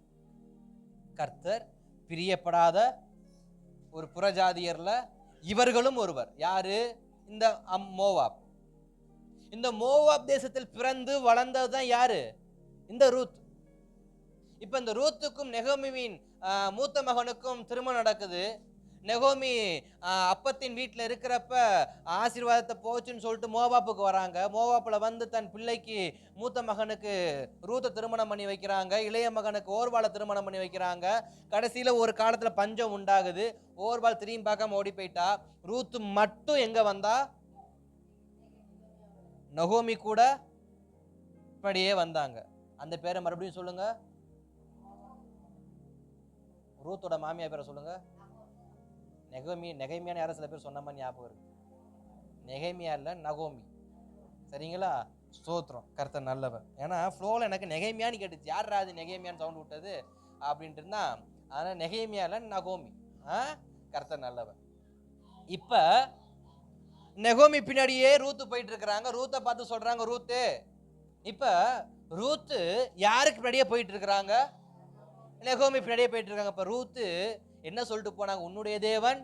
கர்த்தர் பிரியப்படாத ஒரு புறஜாதியர்ல இவர்களும் ஒருவர். யாரு? இந்த மோவாப். இந்த மோவாப் தேசத்தில் பிறந்து வளர்ந்ததுதான் யாரு? இந்த ரூத். இப்ப இந்த ரூத்துக்கும் நெகோமியின் மூத்த மகனுக்கும் திருமணம் நடக்குது. நெகோமி அப்பத்தின் வீட்டில் இருக்கிறப்ப ஆசீர்வாதத்தை போச்சுன்னு சொல்லிட்டு மோவாப்புக்கு வராங்க. மோவாப்புல வந்து தன் பிள்ளைக்கு மூத்த மகனுக்கு ரூத்தை திருமணம் பண்ணி வைக்கிறாங்க, இளைய மகனுக்கு ஓர்வாளை திருமணம் பண்ணி வைக்கிறாங்க. கடைசியில ஒரு காலத்துல பஞ்சம் உண்டாகுது. ஓர்வாள் திரும்பி பார்க்காம ஓடி போயிட்டா. ரூத்து மட்டும் எங்க வந்தா? நகோமி கூட இப்படியே வந்தாங்க. அந்த பேரை மறுபடியும் சொல்லுங்க. ரூத்தோட மாமியா பேரை சொல்லுங்க. நெகேமியான்னு யாரும் சில பேர் சொன்ன மாதிரி ஞாபகம் இருக்கு. நெகேமியா இல்ல, நகோமி. சரிங்களா? ஸ்தோத்திரம், கர்த்தர் நல்லவர். ஏன்னா ஃப்ளோல எனக்கு நெகேமியான்னு கேட்டுச்சு, யாரா அது நெகேமியான்னு சவுண்ட் விட்டது அப்படின்ட்டு இருந்தா, அதனால நெகேமியா இல்ல, நகோமி. கர்த்தர் நல்லவர். இப்ப நெகோமி பின்னாடியே ரூத்து போயிட்டு இருக்கிறாங்க. ரூத்தை பார்த்து சொல்றாங்க, ரூத்து. இப்ப ரூத்து யாருக்கு பின்னாடியே போயிட்டு இருக்கிறாங்க? நெகோமி பின்னாடியே போயிட்டு இருக்காங்க. இப்ப ரூத்து என்ன சொல்லிட்டு போனாங்க? உன்னுடைய தேவன்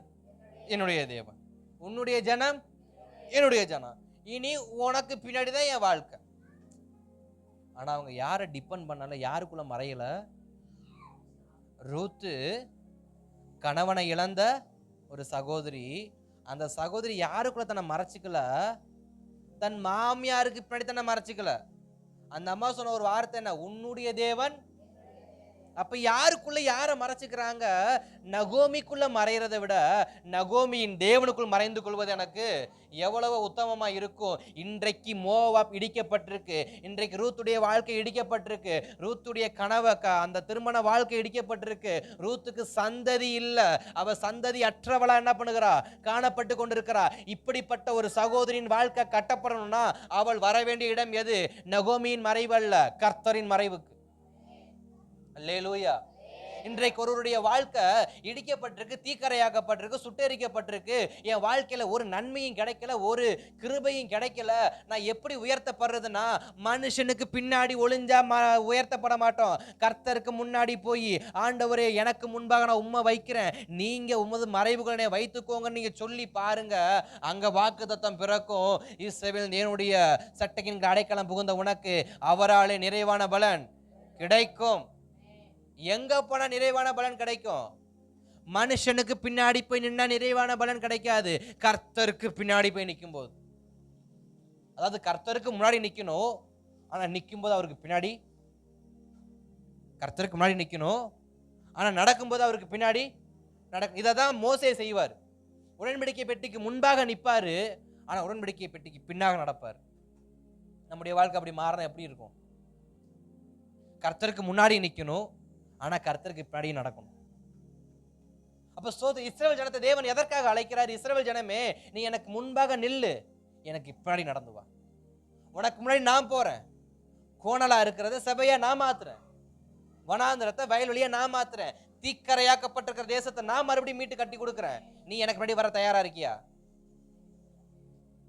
என்னுடைய தேவன், உன்னுடைய ஜனம் என்னுடைய ஜனம், இனி உனக்கு பின்னாடிதான் என் வாழ்க்கை. ஆனா அவங்க யாரை டிபெண்ட் பண்ணல, யாருக்குள்ள மறையல. ரூத்து கணவனை இழந்த ஒரு சகோதரி. அந்த சகோதரி யாருக்குள்ள தன்னை மறைச்சிக்கல, தன் மாமியாருக்கு பின்னாடி தன்னை மறைச்சிக்கல. அந்த அம்மா சொன்ன ஒரு வார்த்தை என்ன? உன்னுடைய தேவன். அப்ப யாருக்குள்ள யாரை மறைச்சுக்கிறாங்க? நகோமிக்குள்ள மறைகிறதை விட நகோமியின் தேவனுக்குள் மறைந்து கொள்வது எனக்கு எவ்வளவு உத்தமமா இருக்கும். இன்றைக்கு மோவாப் இடிக்கப்பட்டிருக்கு, இன்றைக்கு ரூத்துடைய வாழ்க்கை இடிக்கப்பட்டிருக்கு, ரூத்துடைய கனவு அந்த திருமண வாழ்க்கை இடிக்கப்பட்டிருக்கு. ரூத்துக்கு சந்ததி இல்ல, அவ சந்ததி அற்றவளா என்ன பண்ணுகிறா? காணப்பட்டு கொண்டிருக்கிறா. இப்படிப்பட்ட ஒரு சகோதரின் வாழ்க்கை கட்டப்படணும்னா அவள் வர வேண்டிய இடம் எது? நகோமியின் மறைவு அல்ல, கர்த்தரின் மறைவுக்கு. அல்லேலூயா. இன்றைக்கு ஒருவருடைய வாழ்க்கை இடிக்கப்பட்டிருக்கு, தீக்கரையாக்கப்பட்டிருக்கு, சுட்டெரிக்கப்பட்டிருக்கு. என் வாழ்க்கையில ஒரு நன்மையும் கிடைக்கல, ஒரு கிருபையும் கிடைக்கல. நான் எப்படி உயர்த்தப்படுறதுன்னா, மனுஷனுக்கு பின்னாடி ஒளிஞ்சா உயர்த்தப்பட மாட்டோம். கர்த்தருக்கு முன்னாடி போய், ஆண்டவரே எனக்கு முன்பாக நான் உம்மை வைக்கிறேன், நீங்க உமது மறைவுகளை வைத்துக்கோங்க நீங்க சொல்லி பாருங்க. அங்க வாக்குத்தத்தம் பிறக்கும். இஸ்ரவேல் தேவனுடைய சட்டையின் அடைக்கலம் புகுந்த உனக்கு அவராலே நிறைவான பலன் கிடைக்கும். எங்க போனா நிறைவான பலன் கிடைக்கும்? மனுஷனுக்கு பின்னாடி போய் நின்னா நிறைவான பலன் கிடைக்காது. கர்த்தருக்கு பின்னாடி போய் நிற்கும் போது, அதாவது கர்த்தருக்கு முன்னாடி நிக்கணும், ஆனா நிற்கும் போது அவருக்கு பின்னாடி, கர்த்தருக்கு முன்னாடி நிக்கணும், ஆனா நடக்கும்போது அவருக்கு பின்னாடி இததான் மோசே செய்வார். உடன்படிக்கை பெட்டிக்கு முன்பாக நிற்பாரு, ஆனா உடன்படிக்கை பெட்டிக்கு பின்னாக நடப்பார். நம்முடைய வாழ்க்கை அப்படி மாறினா எப்படி இருக்கும்? கர்த்தருக்கு முன்னாடி நிக்கணும், ஆனா கர்த்தருக்கு பின்னாடி நடக்கணும். அப்ப இஸ்ரவேல் ஜனத்தை தேவன் எதற்காக அழைக்கிறார்? இஸ்ரவேல் ஜனமே, நீ எனக்கு முன்பாக நில்லு, எனக்கு பின்னாடி நடந்து வா. உனக்கு முன்னாடி நான் போறேன். கோணலா இருக்கிறத சபையா நான் மாத்துறேன், வனாந்திரத்தை வயல்வெளியா நான் மாத்துறேன், தீக்கரையாக்கப்பட்டிருக்கிற தேசத்தை நான் மறுபடியும் மீட்டு கட்டி கொடுக்கிறேன். நீ எனக்கு முன்னாடி வர தயாரா இருக்கியா?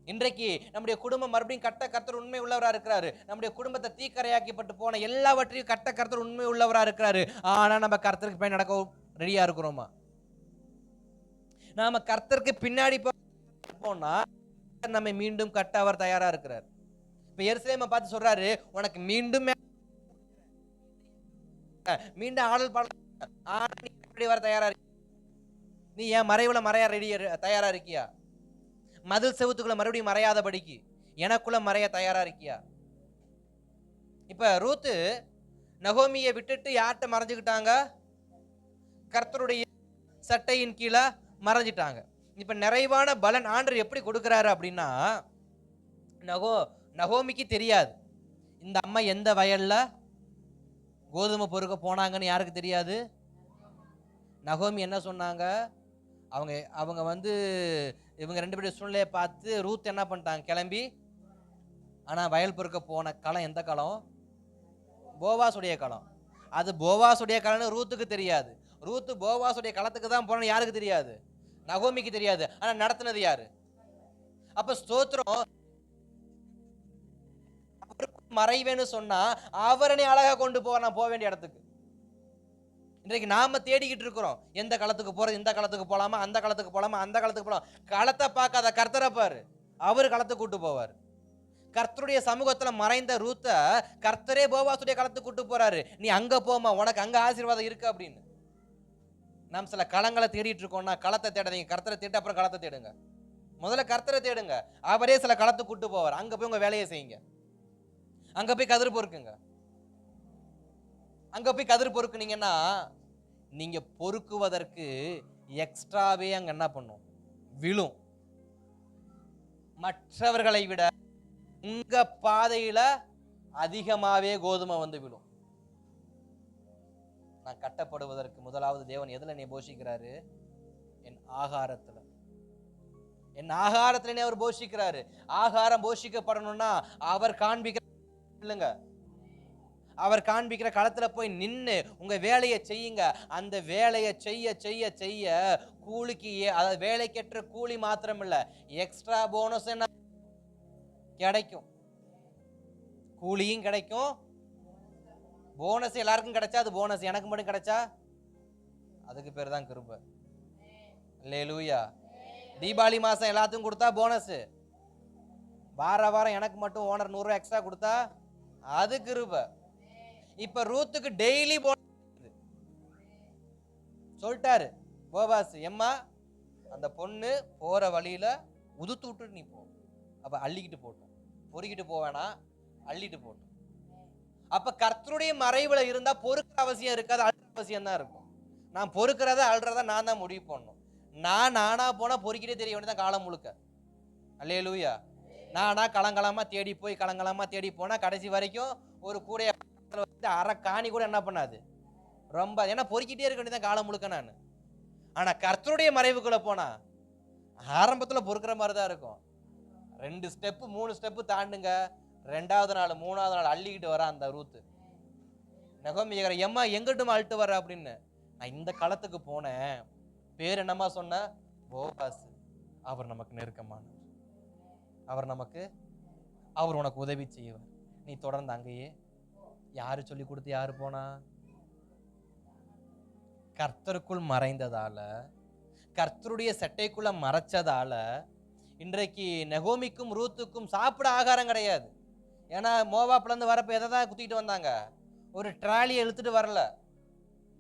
இன்றைக்கு நம்முடைய குடும்பம் மறுபடியும் கட்ட கர்த்தர் உண்மை உள்ளவரா இருக்கிறாரு. நம்முடைய குடும்பத்தை தீக்கரையாக்கப்பட்டு போன எல்லாவற்றையும் கட்ட கர்த்தர் உண்மை உள்ளவரா இருக்கிறாரு. ஆனா நம்ம கர்த்தருக்கு போய் நடக்க ரெடியா இருக்கிறோமா? நாம கர்த்தருக்கு பின்னாடி போனா நம்மை மீண்டும் கட்ட அவர் தயாரா இருக்கிறார். இப்ப எருசலேமை பார்த்து சொல்றாரு, உனக்கு மீண்டும் ஆடல் பாடல் வர தயாரா இருக்க? நீ ஏன் மறைவுல தயாரா இருக்கியா? மதில் செவுத்துக்குள்ள மறுபடியும் மறையாதபடிக்கு எனக்குள்ள மறைய தயாரா இருக்கியா? இப்ப ரூத்து நகோமியை விட்டுட்டு யார்கிட்ட மறைஞ்சுக்கிட்டாங்க? கர்த்தருடைய சட்டையின் கீழே மறைஞ்சிட்டாங்க. இப்ப நிறைவான பலன் ஆண்டவர் எப்படி கொடுக்கிறாரு அப்படின்னா, நகோமிக்கு தெரியாது இந்த அம்மா எந்த வயல்ல கோதுமை பொறுக்க போனாங்கன்னு யாருக்கு தெரியாது. நகோமி என்ன சொன்னாங்க? அவங்க வந்து இவங்க ரெண்டு பேரும் சூழ்நிலையை பார்த்து ரூத் என்ன பண்ணிட்டாங்க? கிளம்பி. ஆனா வயல் பொறுக்க போன களம் எந்த களம்? போவாசுடைய களம். அது போவாசுடைய களம்னு ரூத்துக்கு தெரியாது. ரூத்து போவாசுடைய களத்துக்கு தான் போன யாருக்கு தெரியாது? நகோமிக்கு தெரியாது. ஆனா நடத்தினது யாரு? அப்ப ஸ்தோத்திரம், மறைவேன்னு சொன்னா அவரனை அழகா கொண்டு போக வேண்டிய இடத்துக்கு. இன்றைக்கு நாம தேடிக்கிட்டு இருக்கிறோம், எந்த களத்துக்கு போறது, இந்த களத்துக்கு போலாமா, அந்த களத்துக்கு போலாமா, அந்த களத்துக்கு போலாம். களத்தை பார்க்காத கர்த்தரை பாரு, அவரு களத்தை கூட்டு போவார். கர்த்தருடைய சமூகத்துல மறைந்த ரூத்த கர்த்தரே போவாசுடைய களத்துக்கு கூட்டு போறாரு. நீ அங்க போமா, உனக்கு அங்க ஆசீர்வாதம் இருக்கு அப்படின்னு. நாம் சில களங்களை தேடிட்டு இருக்கோம்னா களத்தை தேடாதீங்க, கர்த்தரை தேட்டு அப்புறம் களத்தை தேடுங்க. முதல்ல கர்த்தரை தேடுங்க, அவரே சில களத்துக்கு கூட்டு போவார். அங்க போய் உங்க வேலையை செய்யுங்க, அங்க போய் கதிர் பொறுக்குங்க. அங்க போய் கதிர் பொறுக்குனீங்கன்னா நீங்க பொறுக்குவதற்கு எக்ஸ்ட்ராவே அங்க என்ன பண்ணும்? விழும். மற்றவர்களை விட உங்க பாதையில அதிகமாவே கோதுமை வந்து விழும். நான் கட்டப்படுவதற்கு முதலாவது தேவன் எதுல நீ போஷிக்கிறாரு? என் ஆகாரத்துல. என் ஆகாரத்துல அவர் போஷிக்கிறாரு. ஆகாரம் போஷிக்கப்படணும்னா அவர் காண்பிக்கிற இல்லைங்க, அவர் காண்பிக்கிற களத்துல போய் நின்று உங்க வேலையை செய்யுங்க. அந்த வேலையை செய்ய செய்ய செய்ய கூலிக்கு, அதாவது வேலைக்கேற்ற கூலி மாத்திரம் இல்ல, எக்ஸ்ட்ரா போனஸ் என்ன கிடைக்கும்? கூலியும் கிடைக்கும், போனஸ் எல்லாருக்கும் கிடைச்சா அது போனஸ். எனக்கு மட்டும் கிடைச்சா அதுக்கு பேர் தான் கிருபை. அல்லேலூயா. தீபாவளி மாசம் எல்லாத்துக்கும் கொடுத்தா போனஸ், வார வாரம் எனக்கு மட்டும் ஓனர் 100 ரூபாய் எக்ஸ்ட்ரா கொடுத்தா அது கிருபை. இப்ப ரூத்துக்கு டெய்லி போனஸ் சொல்லிட்டாரு போவாஸ், எம்மா அந்த பொண்ணு போற வழியில உதுத்து விட்டு நீ போ. அப்ப அள்ளிக்கிட்டு போட்டோம், பொறுக்கிட்டு போவேனா, அள்ளிட்டு போட்டோம். அப்ப கர்த்தருடைய மறைவுல இருந்தா பொறுக்கிற அவசியம் இருக்காது, அழுற அவசியம் தான் இருக்கும். நான் பொறுக்கிறத அழுறத நான் தான் முடிவு பண்ணணும். நானா போனா பொறுக்கிட்டே தெரிய வேண்டியதான் காலம் முழுக்க. அல்லேலூயா. நானா களங்கலமா தேடி போய் களங்கலமா தேடி போனா கடைசி வரைக்கும் ஒரு கூடைய அரை காணி கூட என்ன பண்ணாது ரொம்ப, ஏன்னா பொறுக்கிட்டே இருக்க வேண்டியதான் காலம் முழுக்க நான். ஆனா கர்த்தருடைய மறைவுக்குள்ள போனா ஆரம்பத்துல பொறுக்கிற மாதிரி தான் இருக்கும். 2 ஸ்டெப்பு 3 ஸ்டெப்பு தாண்டுங்க, 2வது நாள் 3வது நாள் அள்ளிக்கிட்டு வர அந்த ரூத்து. நகோமி கேக்குற, எம்மா எங்கிட்டுமா அழுட்டு வர அப்படின்னு. நான் இந்த களத்துக்கு போனேன், பேர் என்னமா சொன்ன? போவாஸ். அவர் நமக்கு நெருக்கமானவர், அவர் உனக்கு உதவி செய்வார். நீ தொடர்ந்து அங்கேயே. யாரு சொல்லி கொடுத்து யாரு போனா? கர்த்தருக்குள் மறைந்ததால, கர்த்தருடைய சட்டைக்குள்ள மறைச்சதால இன்றைக்கு நகோமிக்கும் ரூத்துக்கும் சாப்பிட ஆகாரம் கிடையாது. ஏன்னா மோவாப்ல இருந்து வரப்ப எதை தான் குத்திட்டு வந்தாங்க? ஒரு ட்ராலியை இழுத்துட்டு வரல,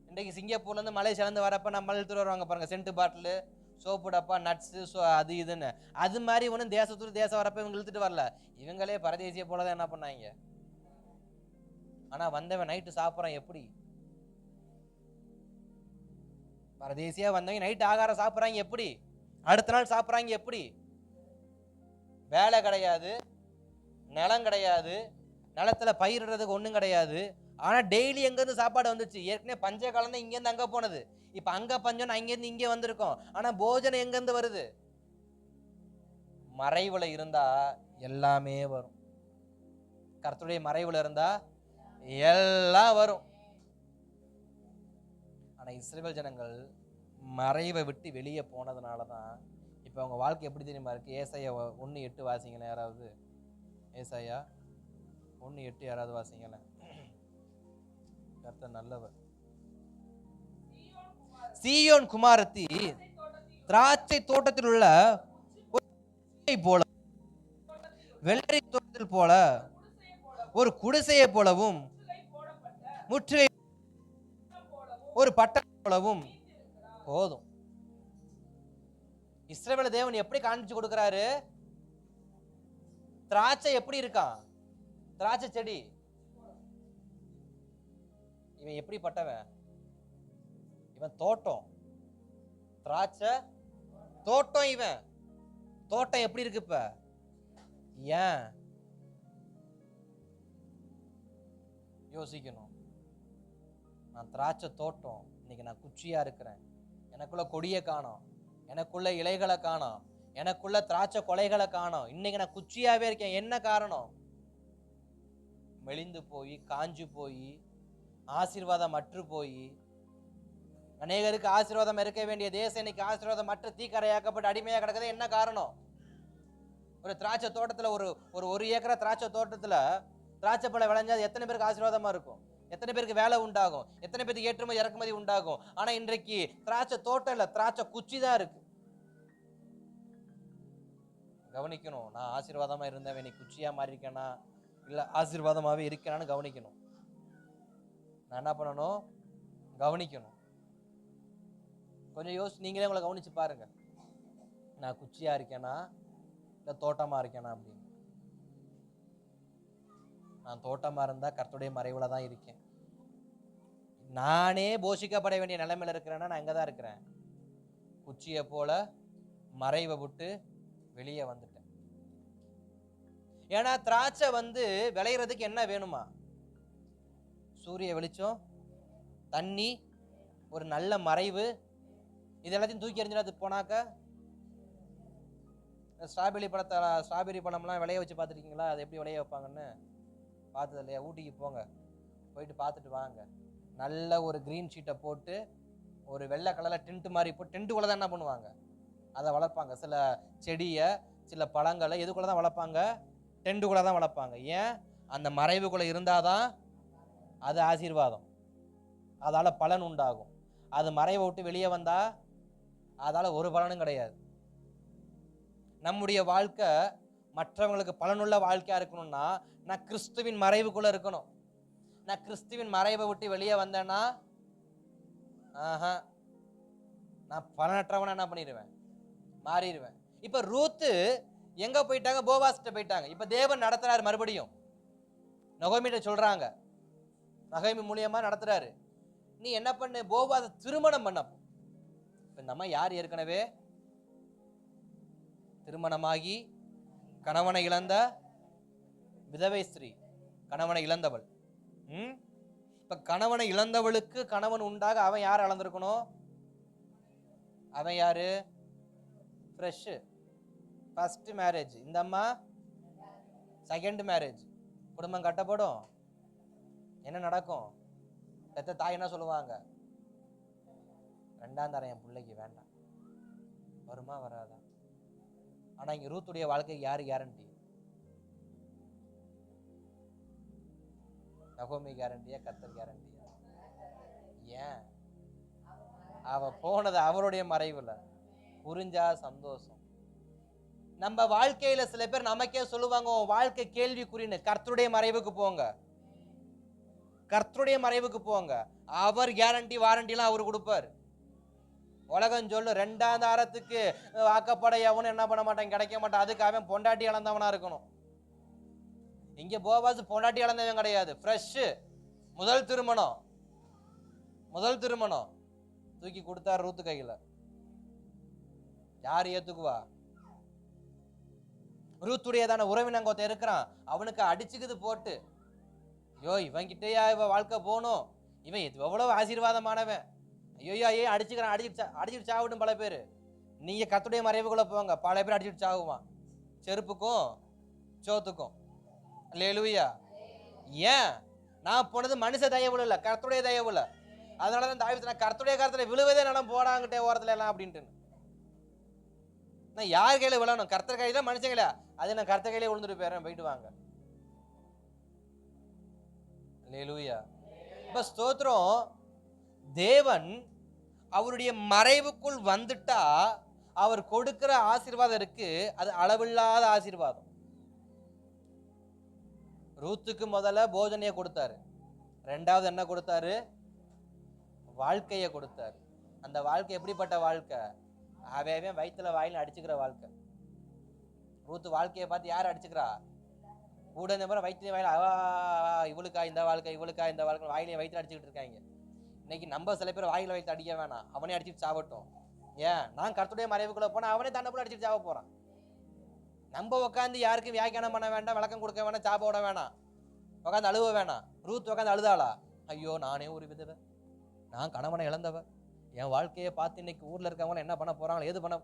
இன்றைக்கு சிங்கப்பூர்லேருந்து மலேசியாலேருந்து வரப்ப நம்ம இழுத்துட்டு வருவாங்க பாருங்க, சென்ட் பாட்டிலு, சோப்பு டப்பா, நட்ஸு, அது இதுன்னு. அது மாதிரி ஒன்றும் தேசத்தூர் தேசம் வரப்ப இவங்க இழுத்துட்டு வரல. இவங்களே பரதேசிய போல தான் என்ன பண்ணாங்க. ஆனால் வந்தவன் நைட்டு சாப்பிட்றான் எப்படி? பரதேசியா வந்தவங்க நைட்டு ஆகாரம் சாப்பிட்றாங்க எப்படி? அடுத்த நாள் சாப்பிட்றாங்க எப்படி? வேலை கிடையாது, நிலம் கிடையாது, நிலத்துல பயிரிடுறதுக்கு ஒன்றும் கிடையாது. ஆனால் டெய்லி எங்கேருந்து சாப்பாடு வந்துச்சு? ஏற்கனவே பஞ்ச காலம் தான் இங்கேருந்து அங்கே போனது. இப்போ அங்கே பஞ்சம், அங்கேருந்து இங்கே வந்திருக்கோம். ஆனால் போஜனம் எங்கேருந்து வருது? மறைவில் இருந்தா எல்லாமே வரும். கர்த்தருடைய மறைவில் இருந்தா எல்லாம் வரும். ஆனால் இஸ்ரவேல் ஜனங்கள் மறைவை விட்டு வெளியே போனதுனால தான் இப்போ அவங்க வாழ்க்கை எப்படி தெரியுமா இருக்கு? ஏசாயா 1:8 வாசிங்களேன் யாராவது. ஏசாயா 1:8 யாராவது வாசிங்களேன். கர்த்தர் நல்லவர். சீயோன் குமாரத்தி திராட்சை தோட்டத்தில் உள்ள போல, வெள்ளரி தோட்டத்தில் போல, ஒரு குடிசையை போலவும், முற்றுகை ஒரு பட்டணம் போலவும் போதும். இஸ்ரவேல் தேவன் எப்படி காண்பிச்சு கொடுக்கிறாரு? திராட்சை எப்படி இருக்கான்? திராட்சை செடி. இவன் எப்படிப்பட்டவன்? இவன் தோட்டம், திராட்சை தோட்டம். இவன் தோட்டம் எப்படி இருக்கு இப்ப? ஏன் யோசிக்கணும்? நான் திராட்சை தோட்டம், இன்னைக்கு நான் குச்சியா இருக்கிறேன். எனக்குள்ள கொடியை காணோம், எனக்குள்ள இலைகளை காணோம், எனக்குள்ள திராட்சை கொலைகளை காணோம். இன்னைக்கு நான் குச்சியாவே இருக்கேன். என்ன காரணம்? மெலிந்து போய், காஞ்சு போய், ஆசீர்வாதம் மற்று போய், அநேகருக்கு ஆசீர்வாதம் இருக்க வேண்டிய தேசம் இன்னைக்கு ஆசீர்வாதம் மற்ற தீக்கரையாக்கப்பட்டு அடிமையா கிடக்குது. என்ன காரணம்? ஒரு திராட்சை தோட்டத்துல ஒரு ஏக்கரா திராட்சை தோட்டத்துல திராட்சை பழம் விளைஞ்சா எத்தனை பேருக்கு ஆசீர்வாதமா இருக்கும்? எத்தனை பேருக்கு வேலை உண்டாகும்? எத்தனை பேருக்கு ஏற்றுமதி இறக்குமதி உண்டாகும்? ஆனா இன்றைக்கு திராட்சை தோட்டம் இல்ல, திராட்சை குச்சி தான் இருக்கு. கவனிக்கணும். நான் ஆசீர்வாதமா இருந்தவன் இன்னைக்கு குச்சியா மாறி இருக்கேனா இல்ல ஆசீர்வாதமாவே இருக்கேனான்னு கவனிக்கணும். நான் என்ன பண்ணணும்? கவனிக்கணும். கொஞ்சம் நீங்களே உங்களை கவனிச்சு பாருங்க. நான் குச்சியா இருக்கேனா இல்ல தோட்டமா இருக்கேனா அப்படின்னு. நான் தோட்டமா இருந்தா கர்த்தருடைய மறைவுல தான் இருக்கேன். நானே போஷிக்கப்பட வேண்டிய நிலைமையில இருக்கிறேன்னா நான் எங்கதான் இருக்கிறேன்? குச்சியை போல மறைவை விட்டு வெளியே வந்துட்டேன். ஏன்னா திராட்சை விளையிறதுக்கு என்ன வேணுமா? சூரிய வெளிச்சம், தண்ணி, ஒரு நல்ல மறைவு. இது எல்லாத்தையும் தூக்கி எறிஞ்சிடாது போனாக்க. ஸ்ட்ராபெரி பழம்லாம் விளைய வச்சு பார்த்துருக்கீங்களா? அது எப்படி விளைய வைப்பாங்கன்னு பார்த்தது இல்லையா? ஊட்டிக்கு போங்க, போயிட்டு பார்த்துட்டு வாங்க. நல்ல ஒரு கிரீன் ஷீட்டை போட்டு ஒரு வெள்ளை கலரில் டென்ட் மாதிரி போட்டு, டென்ட்டுக்குள்ளே தான் என்ன பண்ணுவாங்க? அதை வளர்ப்பாங்க. சில செடியை, சில பழங்களை எதுக்குள்ளே தான் வளர்ப்பாங்க? டென்ட்டுக்குள்ளே தான் வளர்ப்பாங்க. ஏன்? அந்த மறைவுக்குள்ளே இருந்தால் தான் அது ஆசீர்வாதம், அதால் பலன் உண்டாகும். அது மறைவை விட்டு வெளியே வந்தால் அதால் ஒரு பலனும் கிடையாது. நம்முடைய வாழ்க்கை மற்றவங்களுக்கு பலனுள்ள வாழ்க்கையாக இருக்கணும்னா நான் கிறிஸ்துவின் மறைவுக்குள்ளே இருக்கணும். நான் கிறிஸ்துவின் மறைவை விட்டு வெளியே வந்தேன்னா நான் பலனற்றவனை என்ன பண்ணிடுவேன்? மாறிடுவேன். இப்போ ரூத்து எங்கே போயிட்டாங்க? போவாஸ்கிட்ட போயிட்டாங்க. இப்போ தேவன் நடத்துறாரு. மறுபடியும் நகோமிட்ட சொல்கிறாங்க, நகோமி மூலியமாக நடத்துறாரு. நீ என்ன பண்ணு? போவாஸை திருமணம் பண்ண. இப்போ இந்த அம்மா யார்? ஏற்கனவே திருமணமாகி கணவனை இழந்த விதவை ஸ்திரீ, கணவனை இழந்தவள். இப்ப கணவனை இழந்தவளுக்கு கணவன் உண்டாக அவன் யார் அளந்திருக்கணும்? அவன் யாரு? Fresh, first marriage. இந்த அம்மா செகண்ட் மேரேஜ். குடும்பம் கட்டப்படும். என்ன நடக்கும்? பெத்த தாய் என்ன சொல்லுவாங்க? ரெண்டாம் தரம் என் பிள்ளைக்கு வேண்டாம். வருமா வராதா? ஆனா இங்க ரூத்துடைய வாழ்க்கைக்கு யாரு கேரண்டி? நகோமி கேரண்டியா? கர்த்தர் கேரண்டியா? ஏன்? அவ போனது அவருடைய மறைவுல. புரிஞ்சா சந்தோஷம். நம்ம வாழ்க்கையில சில பேர் நமக்கே சொல்லுவாங்க, வாழ்க்கை கேள்விக்குறின்னு. கர்த்தருடைய மறைவுக்கு போங்க. கர்த்தருடைய மறைவுக்கு போங்க. அவர் கேரண்டி வாரண்டிலாம் அவர் கொடுப்பார். உலகம் சொல்லு 2ஆம் தாரத்துக்கு வாக்கப்பட எவனும் என்ன பண்ண மாட்டான், கிடைக்க மாட்டான். அதுக்கு அவன் பொண்டாட்டி இழந்தவனா இருக்கணும். இங்க போவாஸ் பொண்டாட்டி இழந்தவன் கிடையாது. ஃப்ரெஷ் முதல் திருமணம் தூக்கி கொடுத்தார் ரூத்து கையில. யார் ஏத்துக்குவா? ரூத்துடையதான உறவினங்க ஒருத்தன் இருக்கிறான், அவனுக்கு அடிச்சுக்குது போட்டு. ஐயோ இவன் கிட்டேயா இவ வாழ்க்கை போகணும், இவன் எவ்வளவு ஆசீர்வாதமானவன், ஐயோ அடிச்சுக்கிறான், அடிச்சுட்டு சாவிடும் பல பேர். நீங்க கர்த்தருடைய மறைவுக்குள்ள போங்க, பல பேர் அடிச்சுட்டு சாவுவான், செருப்புக்கும் சோத்துக்கும். அல்லேலூயா. ஏன் நான் போனது மனுஷ தயவுல இல்ல, கர்த்தருடைய தயவுல. அதனாலதான் தாவீது நான் கர்த்தருடைய கருத்துல விழுவதே நடம் போடாங்கிட்டே ஓரத்துல எல்லாம் அப்படின்ட்டு. நான் யார் கையில விழணும்? கர்த்தர் கையில, மனுஷன் கையில? அது நான் கர்த்தர் கையிலே விழுந்துட்டு போயிடுறேன், போயிட்டு வாங்க. அல்லேலூயா. இப்ப ஸ்தோத்திரம். தேவன் அவருடைய மறைவுக்குள் வந்துட்டா அவர் கொடுக்கிற ஆசீர்வாதம் இருக்கு, அது அளவில்லாத ஆசீர்வாதம். ரூத்துக்கு முதல்ல போஜனையை கொடுத்தாரு, ரெண்டாவது என்ன கொடுத்தாரு? வாழ்க்கையை கொடுத்தாரு. அந்த வாழ்க்கை எப்படிப்பட்ட வாழ்க்கை? அவன் வயிற்றுல வாயில அடிச்சுக்கிற வாழ்க்கை. ரூத்து வாழ்க்கையை பார்த்து யார் அடிச்சுக்கிறா? கூட இந்த மாதிரி வயிற்றுல வாயில இவளுக்கா இந்த வாழ்க்கை, இவளுக்கா இந்த வாழ்க்கை, வாயிலையும் வயிற்றுல அடிச்சுக்கிட்டு இருக்காங்க. இன்னைக்கு நம்ம சில பேர் வாயில வயிற்று அடிக்க வேணாம், அவனே அடிச்சுட்டு சாவட்டும். ஏன்? நான் கர்த்தருடைய மறைவுக்குள்ள போனா அவனே தண்டை போல அடிச்சுட்டு சாவ போறான். நம்ம உட்காந்து யாருக்கும் வியாக்கியானம் பண்ண வேண்டாம், விளக்கம் கொடுக்க வேணாம், சாப்ப விட வேணாம், உட்காந்து அழுவ வேணாம். ரூத் உட்காந்து அழுதாளா? ஐயோ நானே ஒரு விதவை, நான் கணவனை இழந்தவ, என் வாழ்க்கையை பார்த்து இன்னைக்கு ஊர்ல இருக்கவங்க என்ன பண்ண போறாங்களோ, எது பண்ண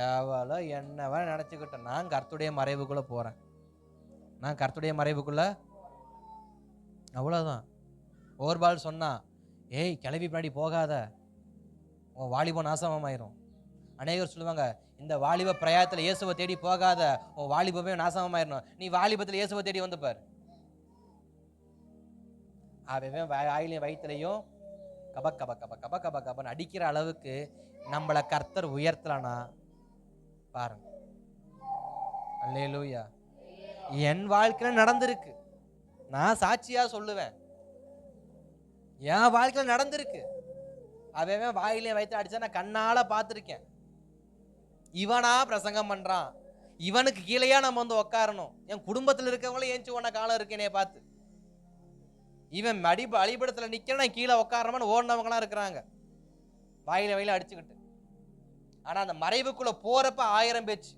எவ்வளோ என்னவா நினைச்சுக்கிட்டேன். நான் கர்த்தருடைய மறைவுக்குள்ள போறேன், நான் கர்த்தருடைய மறைவுக்குள்ள. அவ்வளவுதான். ஓர்பால் சொன்னா, ஏய் கிளவி பின்னாடி போகாத, உன் வாலிபம் நாசமாயிரும். அநேகர் சொல்லுவாங்க, இந்த வாலிப பிரயாத்துல இயேசுவை தேடி போகாத, உன் வாலிபமே நாசமாயிரணும். நீ வாலிபத்துல இயேசுவை தேடி வந்து பாரு. அவன் வாயிலையும் வயிற்றுலையும் கப கப கப கப கப கபன்னு அடிக்கிற அளவுக்கு நம்மளை கர்த்தர் உயர்த்தலனா பாருங்க. அல்லேலூயா. என் வாழ்க்கையில நடந்திருக்கு, நான் சாட்சியா சொல்லுவேன், என் வாழ்க்கையில நடந்திருக்கு. அவன் வாயிலையும் வயிற்று அடிச்சா நான் கண்ணால பார்த்துருக்கேன். இவனா பிரசங்கம் பண்றான், இவனுக்கு கீழேயா நம்ம வந்து உட்காரணும். என் குடும்பத்தில் இருக்கவங்களும் ஏஞ்சி உன்ன காலம் இருக்கேனே பார்த்து, இவன் அடிபடத்துல நிக்க கீழே உட்காரமான்னு ஓடினவங்களாம் இருக்கிறாங்க, வாயில அடிச்சுக்கிட்டு. ஆனா அந்த மறைவுக்குள்ள போறப்ப 1000 பேச்சு,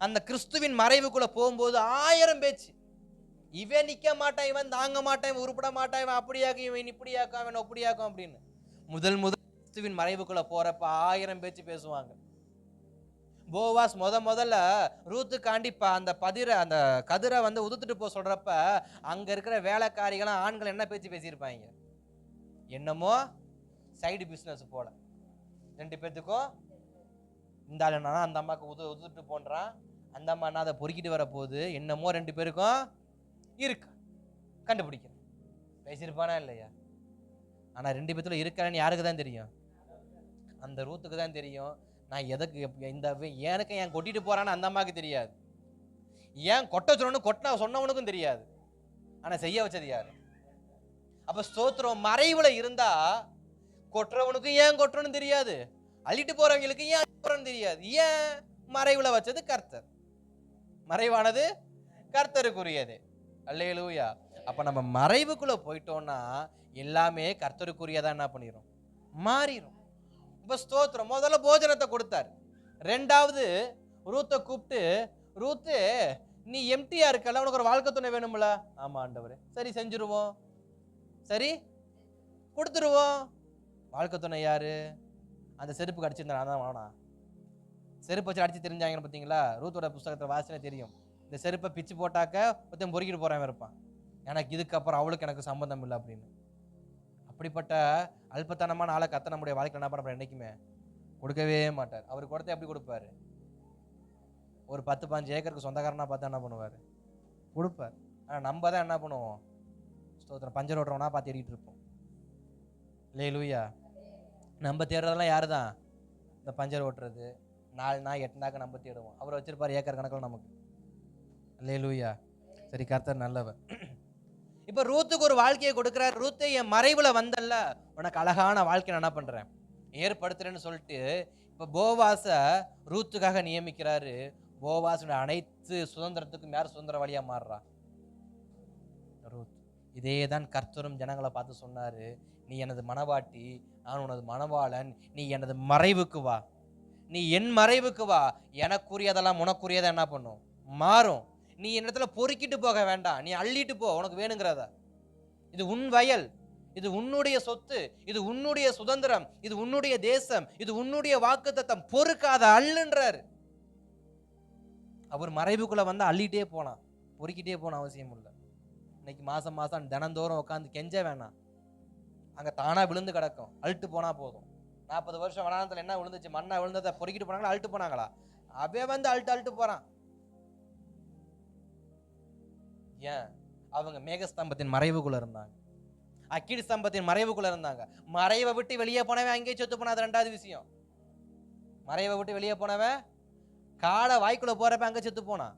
அந்த கிறிஸ்துவின் மறைவுக்குள்ள போகும்போது 1000 பேச்சு. இவன் நிக்க மாட்டான், இவன் தாங்க மாட்டான், இவன் உருப்பட மாட்டான், இவன் அப்படியாக்கும், இவன் இப்படியாக்கும், அவன் அப்படியாக்கும் அப்படின்னு. முதல் கிறிஸ்துவின் மறைவுக்குள்ள போறப்ப 1000 பேச்சு பேசுவாங்க. போவாஸ் முதல்ல ரூத்துக்காண்டி அந்த அந்த கதிரை வந்து உதுத்துட்டு போ சொல்றப்ப அங்க இருக்கிற வேலைக்காரிகளும் ஆண்கள் என்ன பேச்சு பேசியிருப்பாங்க? என்னமோ சைடு பிசினஸ் போல. 2 பேத்துக்கும் இந்த ஆள் என்னன்னா அந்த அம்மாவுக்கு உதுட்டு போன்றான், அந்த அம்மா என்ன அதை பொறுக்கிட்டு வர போகுது, என்னமோ 2 பேருக்கும் இருக்கு, கண்டுபிடிக்கிறேன். பேசியிருப்பானா இல்லையா? ஆனா 2 பேத்துல இருக்கிறேன்னு யாருக்கு தான் தெரியும்? அந்த ரூத்துக்கு தான் தெரியும். நான் எதுக்கு இந்த எனக்கு ஏன் கொட்டிட்டு போறான்னு அந்த அம்மாவுக்கு தெரியாது, ஏன் கொட்ட சொல்லணும் சொன்னவனுக்கும் தெரியாது. ஆனா செய்ய வச்சது யாரு? அப்ப ஸ்தோத்திரம். மறைவுல இருந்தா கொட்டுறவனுக்கும் ஏன் கொட்டுறன்னு தெரியாது, அள்ளிட்டு போறவங்களுக்கு ஏன் போறன்னு தெரியாது. ஏன்? மறைவுல வச்சது கர்த்தர், மறைவானது கர்த்தருக்குரியது. அல்லேலூயா. அப்ப நம்ம மறைவுக்குள்ள போயிட்டோம்னா எல்லாமே கர்த்தருக்குரியதா என்ன பண்ணிரும்? மாறிடும். இப்ப ஸ்தோத்திரம். முதல்ல போஜனத்தை கொடுத்தார், ரெண்டாவது ரூத்தை கூப்பிட்டு, ரூத்து நீ எம்டியா இருக்கல, உனக்கு ஒரு வாழ்க்கை துணை வேணும்ல? ஆமா ஆண்டவரே. சரி செஞ்சிருவோம், சரி கொடுத்துருவோம். வாழ்க்கை துணை யாரு? அந்த செருப்பு அடிச்சிருந்தா நான் தான் வானா, செருப்பு வச்சு அடிச்சு தெரிஞ்சாங்கன்னு பார்த்தீங்களா? ரூத்தோட புஸ்தகத்தை வாசனை தெரியும். இந்த செருப்பை பிச்சு போட்டாக்க ஒருத்தன் பொறுக்கிட்டு போறவன் இருப்பான், எனக்கு இதுக்கப்புறம் அவளுக்கு எனக்கு சம்பந்தம் இல்லை அப்படின்னு. அப்படிப்பட்ட அல்பத்தனமான ஆளை கத்த நம்முடைய வாழ்க்கையில் என்ன பண்ண என்னைக்குமே கொடுக்கவே மாட்டார். அவர் கொடுத்த எப்படி கொடுப்பாரு? ஒரு 10-15 ஏக்கருக்கு சொந்தக்காரனா பார்த்து என்ன பண்ணுவார்? கொடுப்பார். ஆனால் நம்ம தான் என்ன பண்ணுவோம்? ஸ்தோத்திரம், பஞ்சர் ஓட்டுறவனா பார்த்து தேடிட்டு இருப்போம். அல்லேலூயா. நம்ம தேடுறதெல்லாம் யாரு தான்? இந்த பஞ்சர் ஓட்டுறது 4 நாள் 8 நாக்கு நம்ம தேடுவோம். அவர் வச்சிருப்பார் ஏக்கர் கணக்கில் நமக்கு. அல்லேலூயா. சரி, கர்த்தர் நல்லவர். இப்ப ரூத்துக்கு ஒரு வாழ்க்கையை கொடுக்கிறார். ரூத்து, என் மறைவுல வந்தல்ல, உனக்கு அழகான வாழ்க்கை நான் என்ன பண்றேன், ஏற்படுத்துறேன்னு சொல்லிட்டு இப்ப போவாச ரூத்துக்காக நியமிக்கிறாரு. போவாசுடைய அனைத்து சுதந்திரத்துக்கும் யார் சுதந்திரவாளியா மாறுறா? ரூத். இதேதான் கர்த்தரும் ஜனங்களை பார்த்து சொன்னாரு, நீ எனது மனவாட்டி, நான் உனது மணவாளன், நீ எனது மறைவுக்கு வா, நீ என் மறைவுக்கு வா, எனக்குரியதெல்லாம் உனக்குரியதை என்ன பண்ணும், மாறும். நீ என்னிடத்துல பொறுக்கிட்டு போக வேண்டாம், நீ அள்ளிட்டு போ உனக்கு வேணுங்கிறத. இது உன் வயல், இது உன்னுடைய சொத்து, இது உன்னுடைய சுதந்திரம், இது உன்னுடைய தேசம், இது உன்னுடைய வாக்குத்தத்தம், பொறுக்காத அள்ளுன்றாரு. அவர் மறைவுக்குள்ள வந்து அள்ளிட்டே போனான், பொறுக்கிட்டே போன அவசியம் இல்லை. இன்னைக்கு மாசம் மாசம் தினந்தோறும் உட்காந்து கெஞ்ச வேணாம், அங்க தானா விழுந்து கிடக்கும், அழுட்டு போனா போதும். 40 வருஷம் வனாந்தரத்துல என்ன விழுந்துச்சு, மண்ணா விழுந்ததை பொறுக்கிட்டு போனாங்களா, அழுட்டு போனாங்களா? அவன் வந்து அழுட்டு போறான். ஏன்? அவங்க மேகஸ்தம்பத்தின் மறைவுக்குள்ள இருந்தாங்க, அக்கினி ஸ்தம்பத்தின் மறைவுக்குள்ள இருந்தாங்க. மறைவை விட்டு வெளியே போனவன் அங்கேயே செத்து போனா, அது ரெண்டாவது விஷயம். மறைவை விட்டு வெளியே போனவன் காடை வாய்க்குள்ள போறப்ப அங்க செத்து போனான்,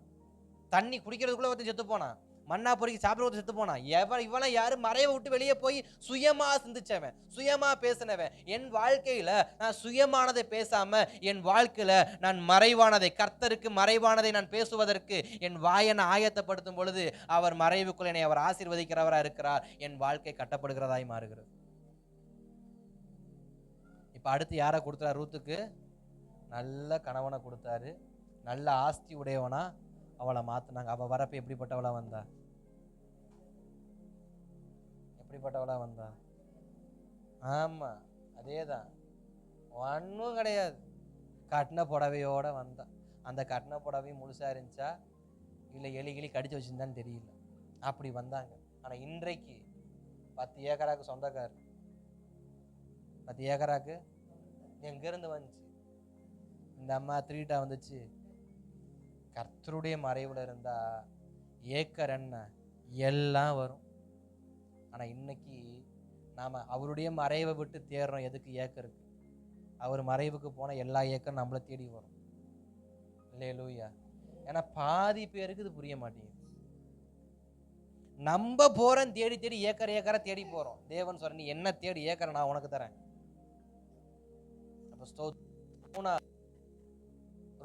தண்ணி குடிக்கிறதுக்குள்ள ஒருத்தன் செத்து போனான், மண்ணா பொறுக்கி சாப்பிட செத்து போனான். இவெல்லாம் யாரு? மறைவை விட்டு வெளியே போய் சுயமா சிந்திச்சவன், சுயமா பேசினவன். என் வாழ்க்கையில நான் சுயமானதை பேசாம, என் வாழ்க்கையில நான் மறைவானதை, கர்த்தருக்கு மறைவானதை நான் பேசுவதற்கு என் வாயை நான் ஆயத்தப்படுத்தும் பொழுது அவர் மறைவுக்குள் என்னை அவர் ஆசீர்வதிக்கிறவரா இருக்கிறார், என் வாழ்க்கை கட்டப்படுகிறதாய் மாறுகிறது. இப்ப அடுத்து யாரை கொடுத்தாரு? ரூத்துக்கு நல்ல கணவனை கொடுத்தாரு, நல்ல ஆஸ்தி உடையவனா அவளை மாத்தினாங்க. அவ வரப்ப எப்படிப்பட்டவளா வந்தா? எப்படிப்பட்டவளா வந்தா? ஆமா, அதேதான், ஒன்னும் கிடையாது, கட்டின புடவையோட வந்தா. அந்த கட்டின புடவை முழுசா இருந்துச்சா இல்ல எலி கடிச்சு வச்சிருந்தான்னு தெரியல, அப்படி வந்தாங்க. ஆனா இன்றைக்கு 10 ஏக்கராக்கு சொந்தக்காரு. 10 ஏக்கராக்கு எங்க இருந்து வந்துச்சு? இந்த அம்மா திருட்டா வந்துச்சு. கர்த்தருடைய மறைவுல இருந்தா ஏக்கர் என்ன எல்லாம் வரும். ஆனா இன்னைக்கு நாம அவருடைய மறைவை விட்டு தேடுறோம். எதுக்கு? ஏக்கருக்கு. அவர் மறைவுக்கு போன எல்லா ஏக்கரும் நம்மளை தேடி வரும். அல்லேலூயா. ஏன்னா பாதி பேருக்கு இது புரிய மாட்டேங்குது. நம்ம போறோம் தேடி தேடி, ஏக்கரை தேடி போறோம். தேவன் சொல்ற, நீ என்ன தேடி, ஏக்கரை நான் உனக்கு தரேன். அப்ப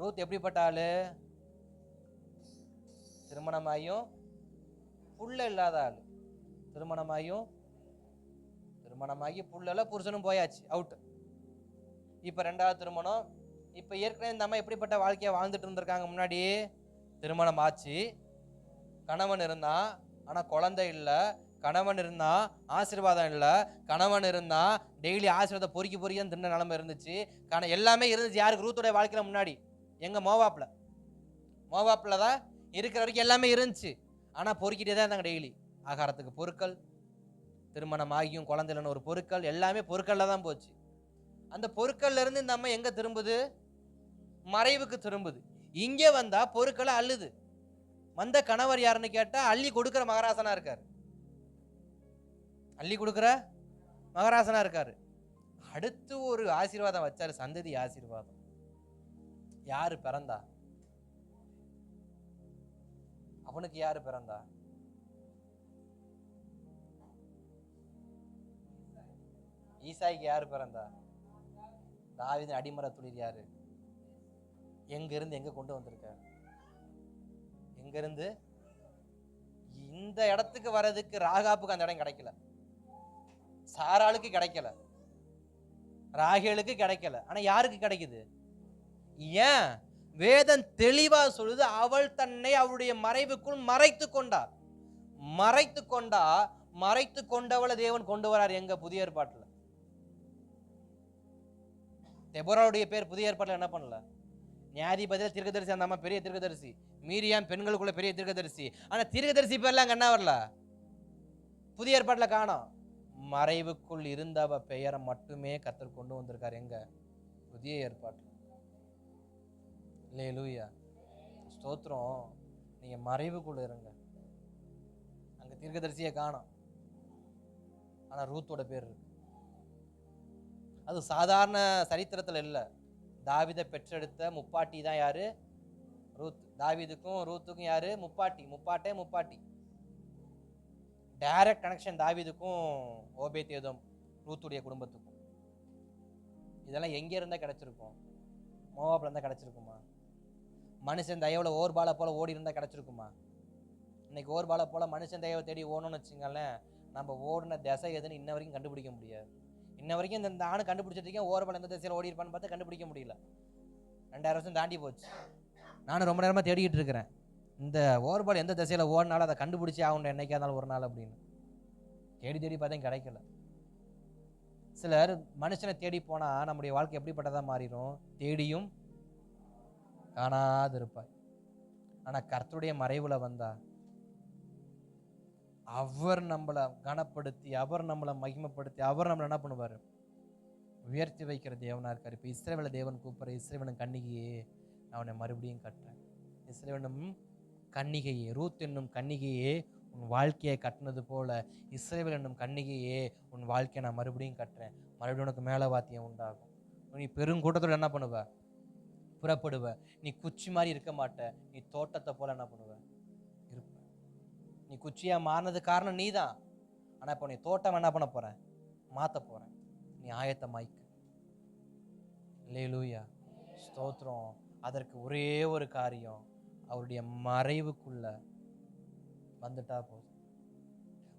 ரூத் எப்படிப்பட்ட ஆளு? திருமணமாயும் புள்ள இல்லாத ஆளு. திருமணமாகி புள்ளல, புருஷனும் போயாச்சு, அவுட். இப்ப 2வது திருமணம். இப்ப ஏற்கனவே இந்த அம்மா எப்படிப்பட்ட வாழ்க்கையை வாழ்ந்துட்டு இருந்திருக்காங்க? முன்னாடி திருமணம் ஆச்சு, கணவன் இருந்தான், ஆனா குழந்தை இல்ல. கணவன் இருந்தா ஆசீர்வாதம் இல்ல. கணவன் இருந்தா டெய்லி ஆசீர்வாதம் பொறுக்கி தின்ன நிலைமை இருந்துச்சு. எல்லாமே இருந்துச்சு யாருக்கு? ரூத்துடைய வாழ்க்கையில முன்னாடி. எங்க? மோவாப்ல தான் இருக்கிற வரைக்கும் எல்லாமே இருந்துச்சு. ஆனா பொறுக்கிட்டே தான் இருந்தாங்க டெய்லி. ஆகாரத்துக்கு பொருட்கள், திருமணம் ஆகியும் குழந்தைன்னு ஒரு பொருட்கள், எல்லாமே பொருட்கள்ல தான் போச்சு. அந்த பொருட்கள்ல இருந்து இந்த அம்மா எங்க திரும்புது? மறைவுக்கு திரும்புது. இங்கே வந்தா பொருட்களை அள்ளுது. வந்த கணவர் யாருன்னு கேட்டா அள்ளி கொடுக்கிற மகராசனா இருக்காரு. அடுத்து ஒரு ஆசீர்வாதம் வச்சாரு, சந்ததி ஆசீர்வாதம். யாரு பிறந்தா? அவனுக்கு யாரு பிறந்தா? ஈசாய்க்கு யாரு பிறந்தா? தாவீதின் அடிமர துளிர் யாரு? எங்க இருந்து எங்க கொண்டு வந்திருக்காரு? எங்க இருந்து இந்த இடத்துக்கு வர்றதுக்கு ராகாப்புக்கு அந்த இடம் கிடைக்கல, சாராளுக்கு கிடைக்கல, ராகேலுக்கு கிடைக்கல. ஆனா யாருக்கு கிடைக்குது? ஏன்? வேதம் தெளிவா சொல்லுது, அவள் தன்னை அவளுடைய மறைவுக்குள் மறைத்து கொண்டவளை தேவன் கொண்டு வரார். எங்க? புதிய ஏற்பாட்டுல. தெபோராவுடைய பேர் புதிய ஏற்பாட்டுல என்ன பண்ணல? நியாயாதிபதியில தீர்க்கதரிசி, அந்த அம்மா பெரிய தீர்க்கதரிசி. மீரியாம் பெண்களுக்குள்ள பெரிய தீர்க்கதரிசி. ஆனா தீர்க்கதரிசி பேர்ல அங்க என்ன வரல? புதிய ஏற்பாட்டுல காணோம். மறைவுக்குள் இருந்தவ பெயரை மட்டுமே கர்த்தர் கொண்டு வந்திருக்காரு. எங்க? புதிய ஏற்பாட்டுல. அல்லேலூயா, ஸ்தோத்திரம். நீங்க மறைவுக்குள்ள இருங்க. அங்க தீர்க்கதரிசியை காணோம், ஆனா ரூத்தோட பேர் இருக்கு. அது சாதாரண சரித்திரத்துல இல்ல. தாவீதை பெற்றெடுத்த முப்பாட்டி தான் யாரு? ரூத். தாவீதுக்கும் ரூத்துக்கும் யாரு? முப்பாட்டி. டைரக்ட் கனெக்ஷன் தாவீதுக்கும் ஓபேத்ஏதோம் ரூத்துடைய குடும்பத்துக்கும். இதெல்லாம் எங்க இருந்தா கிடைச்சிருக்கும்? மோவாப்ல இருந்தா கிடைச்சிருக்குமா? மனுஷன் தயவுல ஓர்பாலை போல ஓடி இருந்தா கிடைச்சிருக்குமா? இன்னைக்கு ஓர்பாலை போல மனுஷன் தயவை தேடி ஓடணும்னு வச்சுங்களேன், நம்ம ஓடின திசை எதுன்னு இன்ன வரைக்கும் கண்டுபிடிக்க முடியாது. இன்ன வரைக்கும் இந்த ஆணு கண்டுபிடிச்சிட்டு இருக்கேன், ஓர்பால் எந்த திசையில் ஓடி இருப்பான்னு பார்த்து கண்டுபிடிக்க முடியல. 2000 வருஷம் தாண்டி போச்சு. நானும் ரொம்ப நேரமா தேடிக்கிட்டு இருக்கிறேன், இந்த ஓர்பால் எந்த திசையில ஓடினாலும் அதை கண்டுபிடிச்சி ஆகணும் என்னைக்கா இருந்தாலும் ஒரு நாள் அப்படின்னு. தேடி தேடி பார்த்தேன், கிடைக்கல. சிலர் மனுஷனை தேடி போனா நம்முடைய வாழ்க்கை எப்படிப்பட்டதா மாறிடும்? தேடியும் காணாது இருப்பாய். ஆனா கர்த்தருடைய மறைவுல வந்தா அவர் நம்மளை கனப்படுத்தி, அவர் நம்மளை மகிமைப்படுத்தி, அவர் நம்மளை என்ன பண்ணுவாரு? உயர்த்தி வைக்கிற தேவனா இருக்காரு. இப்ப இஸ்ரவேல தேவன் கூப்பிடுற, இஸ்ரவேலன் கன்னிகையே நான் உன்னை மறுபடியும் கட்டுறேன். இஸ்ரவேலும் கன்னிகையே, ரூத் என்னும் கன்னிகையே உன் வாழ்க்கையை கட்டினது போல இஸ்ரவேல் என்னும் கன்னிகையே உன் வாழ்க்கையை நான் மறுபடியும் கட்டுறேன். மறுபடியும் உனக்கு மேல வாத்தியம் உண்டாகும். நீ பெருங்கூட்டத்தோட என்ன பண்ணுவ? புறப்படுவ. நீ குச்சி மாதிரி இருக்க மாட்ட, நீ தோட்டத்தை போல என்ன பண்ணுவ? இருப்ப. நீ குச்சியா மாறினது காரணம் நீதான். ஆனா இப்போ நீ தோட்டம் என்ன பண்ண போற? மாத்த போற. நீ ஆயத்தமாய்க்க. அல்லேலூயா, ஸ்தோத்திரம். அதற்கு ஒரே ஒரு காரியம், அவருடைய மறைவுக்குள்ள வந்துட்டா போதும்.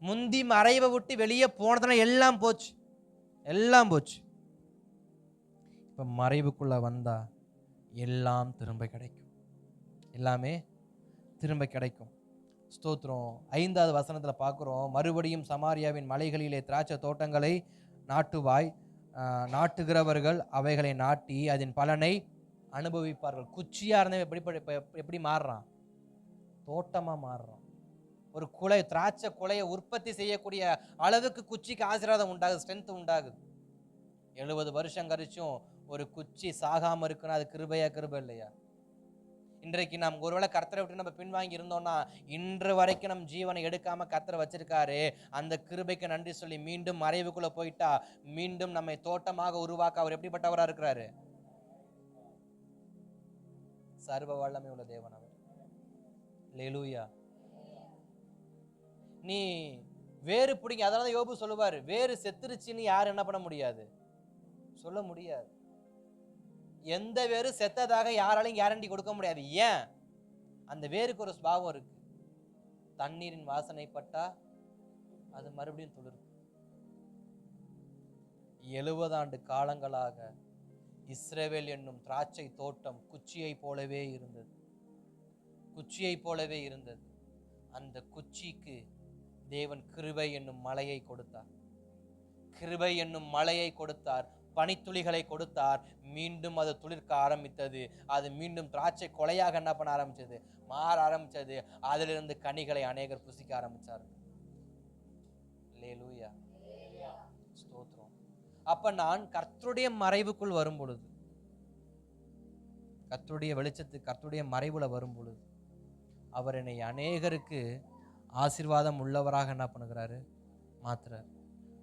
முந்தி மறைவை விட்டு வெளியே போனதுனா எல்லாம் போச்சு, எல்லாம் போச்சு. இப்ப மறைவுக்குள்ள வந்தா எல்லாம் திரும்ப கிடைக்கும், எல்லாமே திரும்ப கிடைக்கும். ஸ்தோத்திரம். 5வது வசனத்துல பார்க்கிறோம், மறுபடியும் சமாரியாவின் மலைகளிலே திராட்சை தோட்டங்களை நாட்டுவாய், நாட்டுகிறவர்கள் அவைகளை நாட்டி அதன் பலனை அனுபவிப்பார்கள். குச்சியா இருந்தவன் எப்படி மாறுறான்? தோட்டமா மாறுறான். ஒரு குலை, திராட்சை குலையை உற்பத்தி செய்யக்கூடிய அளவுக்கு குச்சிக்கு ஆசீர்வாதம் உண்டாகுது, ஸ்ட்ரென்த் உண்டாகுது. 70 வருஷம் கழிச்சும் ஒரு குச்சி சாகாம இருக்குன்னா அது கிருபையா, கிருபை இல்லையா? இன்றைக்கு நாம் ஒருவேளை கர்த்தரை விட்டு நம்ம பின்வாங்கி இருந்தோம்னா, இன்று வரைக்கும் நம் ஜீவனை எடுக்காம கர்த்தர் வச்சிருக்காரு. அந்த கிருபைக்கு நன்றி சொல்லி மீண்டும் மறைவுக்குள்ள போயிட்டா மீண்டும் நம்மை தோட்டமாக உருவாக்க அவர் எப்படிப்பட்டவரா இருக்கிறாரு? சர்வ வல்லமை உள்ள தேவன் அவர். அல்லேலூயா. நீ வேறு பிடிங்க, அதனால யோபு சொல்லுவாரு, வேறு செத்துருச்சுன்னு யாரும் என்ன பண்ண முடியாது, சொல்ல முடியாது. எந்த வேறு செத்ததாக யாராலையும் கேரண்டி கொடுக்க முடியாது. ஏன்? அந்த வேருக்கு ஒரு சுபாவம் இருக்கு. தண்ணீரின் வாசனை பட்டா அது மறுபடியும் துளிர்க்கும். 70 ஆண்டு காலங்களாக இஸ்ரவேல் என்னும் திராட்சை தோட்டம் குச்சியை போலவே இருந்தது, குச்சியை போலவே இருந்தது. அந்த குச்சிக்கு தேவன் கிருபை என்னும் மலையை கொடுத்தார், கிருபை என்னும் மலையை கொடுத்தார், பனித்துளிகளை கொடுத்தார். மீண்டும் அது துளிர்க்க ஆரம்பித்தது. அது மீண்டும் திராட்சை கொலையாக என்ன பண்ண ஆரம்பிச்சது? மாற ஆரம்பிச்சது. அதிலிருந்து கனிகளை அநேகர் புசிக்க ஆரம்பிச்சார்கள். அல்லேலூயா, ஸ்தோத்திரம். அப்ப நான் கர்த்தருடைய மறைவுக்குள் வரும் பொழுது, கர்த்தருடைய வெளிச்சத்துக்கு, கர்த்தருடைய மறைவுல வரும் பொழுது அவர் என்னை அநேகருக்கு ஆசீர்வாதம் உள்ளவராக என்ன பண்ணுகிறாரு? மாத்துறார்.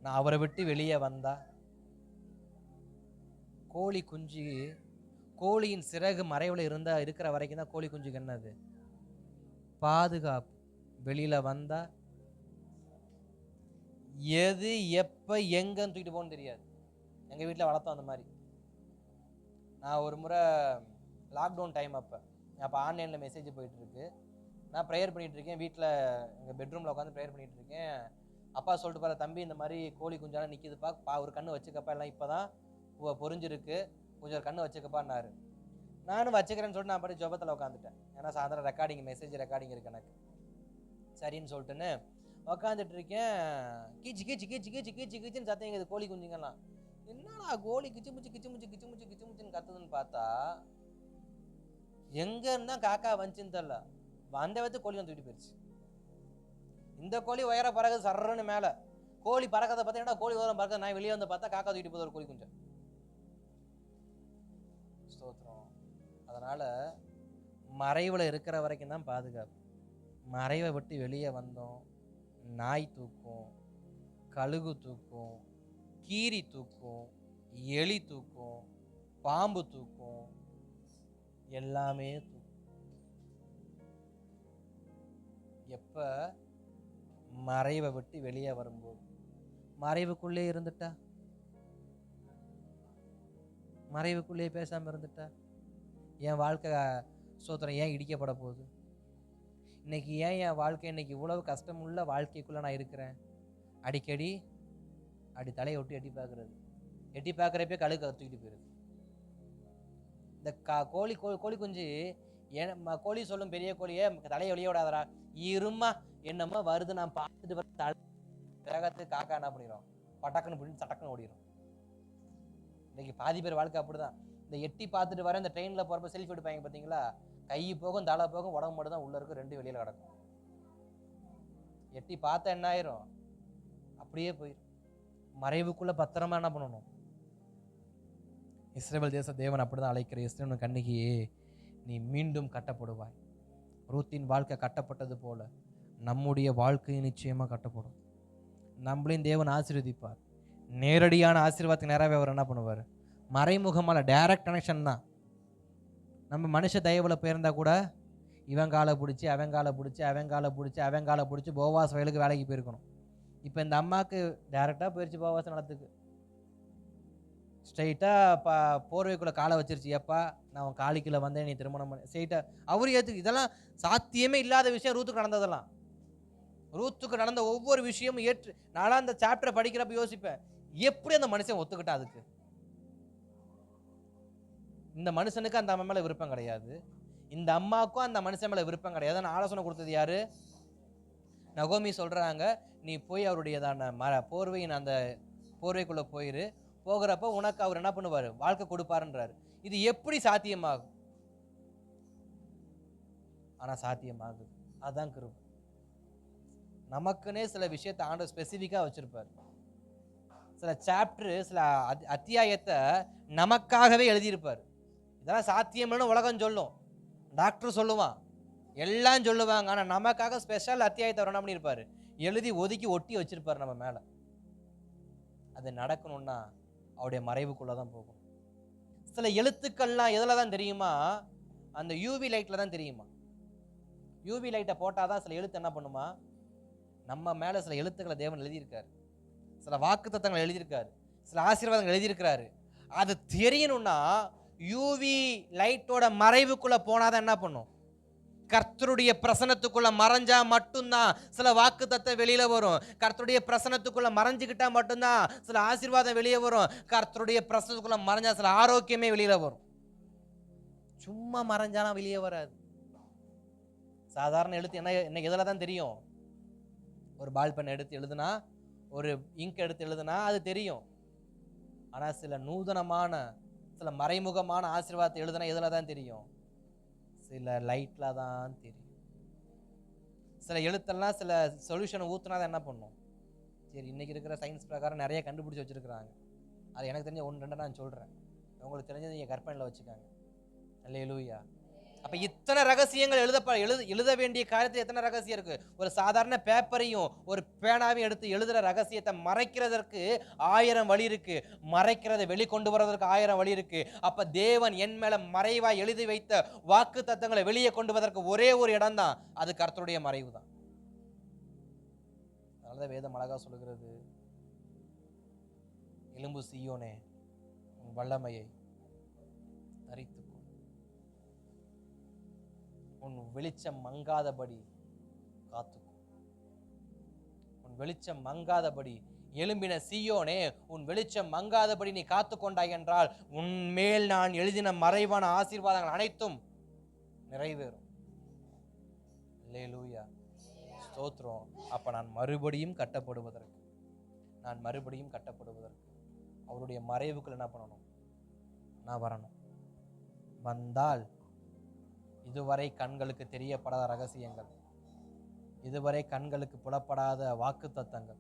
நான் அவரை விட்டு வெளியே வந்தா, கோழி குஞ்சு, கோழியின் சிறகு மறைவுல இருந்தா இருக்கிற வரைக்கும் தான் கோழி குஞ்சுக்கு என்னது? பாதுகாப்பு. வெளியில வந்தா எது எப்ப எங்கன்னு தூக்கிட்டு போகணும்னு தெரியாது. எங்க வீட்டில் வளர்த்தோம் அந்த மாதிரி. நான் ஒரு முறை லாக்டவுன் டைம் அப்போ ஆன்லைனில் மெசேஜ் போயிட்டு இருக்கு, நான் ப்ரேயர் பண்ணிட்டு இருக்கேன். வீட்டில் எங்கள் பெட்ரூமில் உட்காந்து ப்ரேயர் பண்ணிட்டு இருக்கேன். அப்பா சொல்லிட்டு பாரு, தம்பி இந்த மாதிரி கோழி குஞ்சாலாம் நிற்கிதுப்பா, ஒரு கண்ணு வச்சுக்கப்பா, எல்லாம் இப்போதான் பொறிஞ்சிருக்கு, கொஞ்சம் கண்ணு வச்சுக்கப்பான்னாரு. நானும் வச்சுக்கிறேன்னு சொல்லிட்டு நான் பாட்டு ஜெபத்தில் உட்காந்துட்டேன். ஏன்னா சாயந்தரம் ரெக்கார்டிங், மெசேஜ் ரெக்கார்டிங் இருக்கு எனக்கு. சரின்னு சொல்லிட்டுன்னு உட்காந்துட்டு இருக்கேன். கீச்சு கீச்சு கீச்சு கீச்சு கீச்சு கீச்சுன்னு சத்தம் எங்குது கோழி குஞ்சுங்கெல்லாம். என்னடா கோழி கிச்சு முச்சு கிச்சு முச்சு கிச்சு முச்சு கிச்சு முச்சுன்னு கத்துதுன்னு பார்த்தா எங்க இருந்தா காக்கா வந்துச்சுன்னு தெரியல, வந்த வச்சு கோழி வந்து தூக்கிட்டு போயிடுச்சு. இந்த கோழி உயர பறகுது சர்றன்னு மேல, கோழி பறக்கதை பார்த்தா என்னடா கோழி உயரம் பறக்க, நான் வெளியே வந்து பார்த்தா காக்கா தூக்கிட்டு போகுது ஒரு கோழி குஞ்சு. ஸ்தோத்திரம். அதனால மறைவுல இருக்கிற வரைக்கும் தான் பாதுகாப்பு. மறைவை விட்டு வெளியே வந்தோம், நாய் தூக்கும், கழுகு தூக்கும், கீரி தூக்கும், எலி தூக்கும், பாம்பு தூக்கும், எல்லாமே தூக்கும். எப்ப மறைவை விட்டு வெளியே வரும்போது. மறைவுக்குள்ளே இருந்துட்டா, மறைவுக்குள்ளே பேசாம இருந்துட்டா, என் வாழ்க்கை சோத்திரம் ஏன் இடிக்கப்பட போகுது? இன்னைக்கு ஏன் என் வாழ்க்கை இன்னைக்கு இவ்வளவு கஷ்டமுள்ள வாழ்க்கைக்குள்ள நான் இருக்கிறேன்? அடிக்கடி அப்படி தலையை விட்டு எட்டி பார்க்கறது, எட்டி பார்க்குறப்பே கழுகு தூக்கிட்டு போயிடுது. இந்த கோழி கோழி குஞ்சு கோழி சொல்லும், பெரிய கோழியே தலையை வெளியே விடாதரா, இருமா என்னமோ வருது நான் பார்த்துட்டு வேகத்துக்கு காக்கா என்ன பண்ணிடும், பட்டக்குன்னு பிடிச்சி சட்டக்குன்னு ஓடிடும். இன்னைக்கு பாதி பேர் வாழ்க்கை அப்படிதான். இந்த எட்டி பார்த்துட்டு வர இந்த ட்ரெயின்ல போறப்ப செல்ஃபி எடுப்பாங்க பார்த்தீங்களா, கை போகும் தலை போகும், உடம்பு மட்டும் தான் உள்ள இருக்கும், ரெண்டு வெளியில கிடக்கும். எட்டி பார்த்தா என்ன ஆயிரும், அப்படியே போயிடும். மறைவுக்குள்ள பத்திரமா என்ன பண்ணணும்? இஸ்ரவேல் தேச தேவன் அப்படிதான் அழைக்கிற, இஸ்ரவேல் கண்ணிகையே நீ மீண்டும் கட்டப்படுவாய். ரூத்தின் வாழ்க்கை கட்டப்பட்டது போல நம்முடைய வாழ்க்கை நிச்சயமா கட்டப்படும். நம்மளையும் தேவன் ஆசீர்வதிப்பார். நேரடியான ஆசீர்வாதத்துக்கு நேராகவே அவர் என்ன பண்ணுவார்? மறைமுகமான டைரக்ட் கனெக்ஷன் தான். நம்ம மனுஷ தயவுல போயிருந்தா கூட இவன் காலை பிடிச்சி அவன் காலை பிடிச்சி அவன் காலை பிடிச்சி அவன் காலை பிடிச்சி போவாஸ் வயலுக்கு வேலைக்கு போயிருக்கணும். இப்போ இந்த அம்மாவுக்கு டைரெக்டாக போயிடுச்சு போவாஸ் நிலத்துக்கு. ஸ்ட்ரைட்டாக போர்வைக்குள்ளே காலை வச்சிருச்சு. எப்பா நான் அவன் காலிக்குள்ளே வந்தேன், நீ திருமணம் பண்ண ஸ்ட்ரைட்டாக அவர் ஏற்றுக்கு. இதெல்லாம் சாத்தியமே இல்லாத விஷயம் ரூத்துக்கு நடந்ததெல்லாம். ரூத்துக்கு நடந்த ஒவ்வொரு விஷயமும் ஏற்று நான்லாம் அந்த சாப்டரை படிக்கிறப்ப யோசிப்பேன், எப்படி அந்த மனுஷன் ஒத்துக்கிட்டான்? அதுக்கு இந்த மனுஷனுக்கு அந்த அம்மா மேலே விருப்பம் கிடையாது, இந்த அம்மாவுக்கும் அந்த மனுஷன் மேலே விருப்பம் கிடையாது. நான் ஆலோசனை கொடுத்தது யாரு? நகோமி சொல்றாங்க, நீ போய் அவருடையதான போர்வையின் அந்த போர்வைக்குள்ள போயிரு, போகிறப்ப உனக்கு அவர் என்ன பண்ணுவாரு? வாழ்க்கை கொடுப்பாருன்றாரு. இது எப்படி சாத்தியமாகும்? ஆனா சாத்தியமாகுது. அதான் கிருபை. நமக்குன்னே சில விஷயத்தை ஆண்டவர் ஸ்பெசிஃபிக்கா வச்சிருப்பார். சில சாப்டர், சில அத்தியாயத்தை நமக்காகவே எழுதியிருப்பார். இதெல்லாம் சாத்தியம்னு உலகம் சொல்லும், டாக்டர் சொல்லுவான், எல்லாம் சொல்லுவாங்க. ஆனா நமக்காக ஸ்பெஷல் அத்தியாயத்தை அவர் என்ன பண்ணியிருப்பாரு? எழுதி ஒதுக்கி ஒட்டி வச்சிருப்பாரு நம்ம மேல. அது நடக்கணும்னா அவருடைய மறைவுக்குள்ளதான் போகும். சில எழுத்துக்கள்லாம் எதுல தான் தெரியுமா? அந்த யூவி லைட்ல தான் தெரியுமா? யூவி லைட்டை போட்டாதான் சில எழுத்து என்ன பண்ணுமா? நம்ம மேல சில எழுத்துக்களை தேவன் எழுதியிருக்காரு, சில வாக்கு தத்தங்களை எழுதியிருக்காரு, சில ஆசீர்வாதங்கள் எழுதியிருக்கிறாரு. அது தெரியணும்னா யூவி லைட்டோட மறைவுக்குள்ள போனாதான் என்ன பண்ணும்? கர்த்தருடைய பிரசனத்துக்குள்ள மறைஞ்சா மட்டும்தான் சில வாக்கு தத்தம் வெளியில வரும். கர்த்தருடைய பிரசனத்துக்குள்ள மறைஞ்சுக்கிட்டா மட்டும்தான் சில ஆசீர்வாதம் வெளியே வரும். கர்த்தருடைய பிரசனத்துக்குள்ள மறைஞ்சா சில ஆரோக்கியமே வெளியில வரும். சும்மா மறைஞ்சானா வெளியே வராது. சாதாரண எழுத்து என்ன எதுல தான் தெரியும்? ஒரு பால் பென் எடுத்து எழுதுனா, ஒரு இங்க் எடுத்து எழுதுனா அது தெரியும். ஆனா சில நூதனமான, சில மறைமுகமான ஆசீர்வாதத்தை எழுதுனா எதுல தான் தெரியும்? சில லைட்ல தான் தெரியும். சில எழுத்தெல்லாம் சில சொல்யூஷனை ஊத்துனா என்ன பண்ணும்? சரி, இன்னைக்கு இருக்கிற சயின்ஸ் பிரகாரம் நிறைய கண்டுபிடிச்சு வச்சிருக்கிறாங்க. அது எனக்கு தெரிஞ்ச 1-2 நான் சொல்றேன், உங்களுக்கு தெரிஞ்சது நீங்க கற்பனையில வச்சுக்காங்க. அல்லேலூயா. அப்ப இத்தனை ரகசியங்கள் எழுத வேண்டிய காரியத்தில் எத்தனை ரகசியம் இருக்கு? ஒரு சாதாரண பேப்பரையும் ஒரு பேனாவையும் எடுத்து எழுதுற ரகசியத்தை மறைக்கிறதற்கு 1000 வழி இருக்கு, மறைக்கிறதை வெளிக்கொண்டு வர்றதற்கு 1000 வழி இருக்கு. அப்ப தேவன் என் மேல மறைவாய் எழுதி வைத்த வாக்கு தத்தங்களை வெளியே கொண்டு வருவதற்கு ஒரே ஒரு இடம் தான், அது கர்த்தருடைய மறைவு தான். அதனாலதான் வேதம் அழகா சொல்லுகிறது, எலும்பு சீயோனே உன் வல்லமையை தரித்து, உன் வெளிச்சம் மங்காதபடி காத்துக்கோ. உன் வெளிச்சம் மங்காதபடி, எழும்பின சீயோனே உன் வெளிச்சம் மங்காதபடி நீ காத்துக்கொண்டாய் என்றால் உன்மேல் நான் எழுதின மறைவான ஆசீர்வாதங்கள் அனைத்தும் நிறைவேறும். அல்லேலூயா, ஸ்தோத்திரம். அப்ப நான் மறுபடியும் கட்டப்படுவதற்கு அவருடைய மறைவுக்குள்ள என்ன பண்ணணும்? நான் வரணும். வந்தால் இதுவரை கண்களுக்கு தெரியப்படாத ரகசியங்கள், இதுவரை கண்களுக்கு புலப்படாத வாக்கு தத்தங்கள்,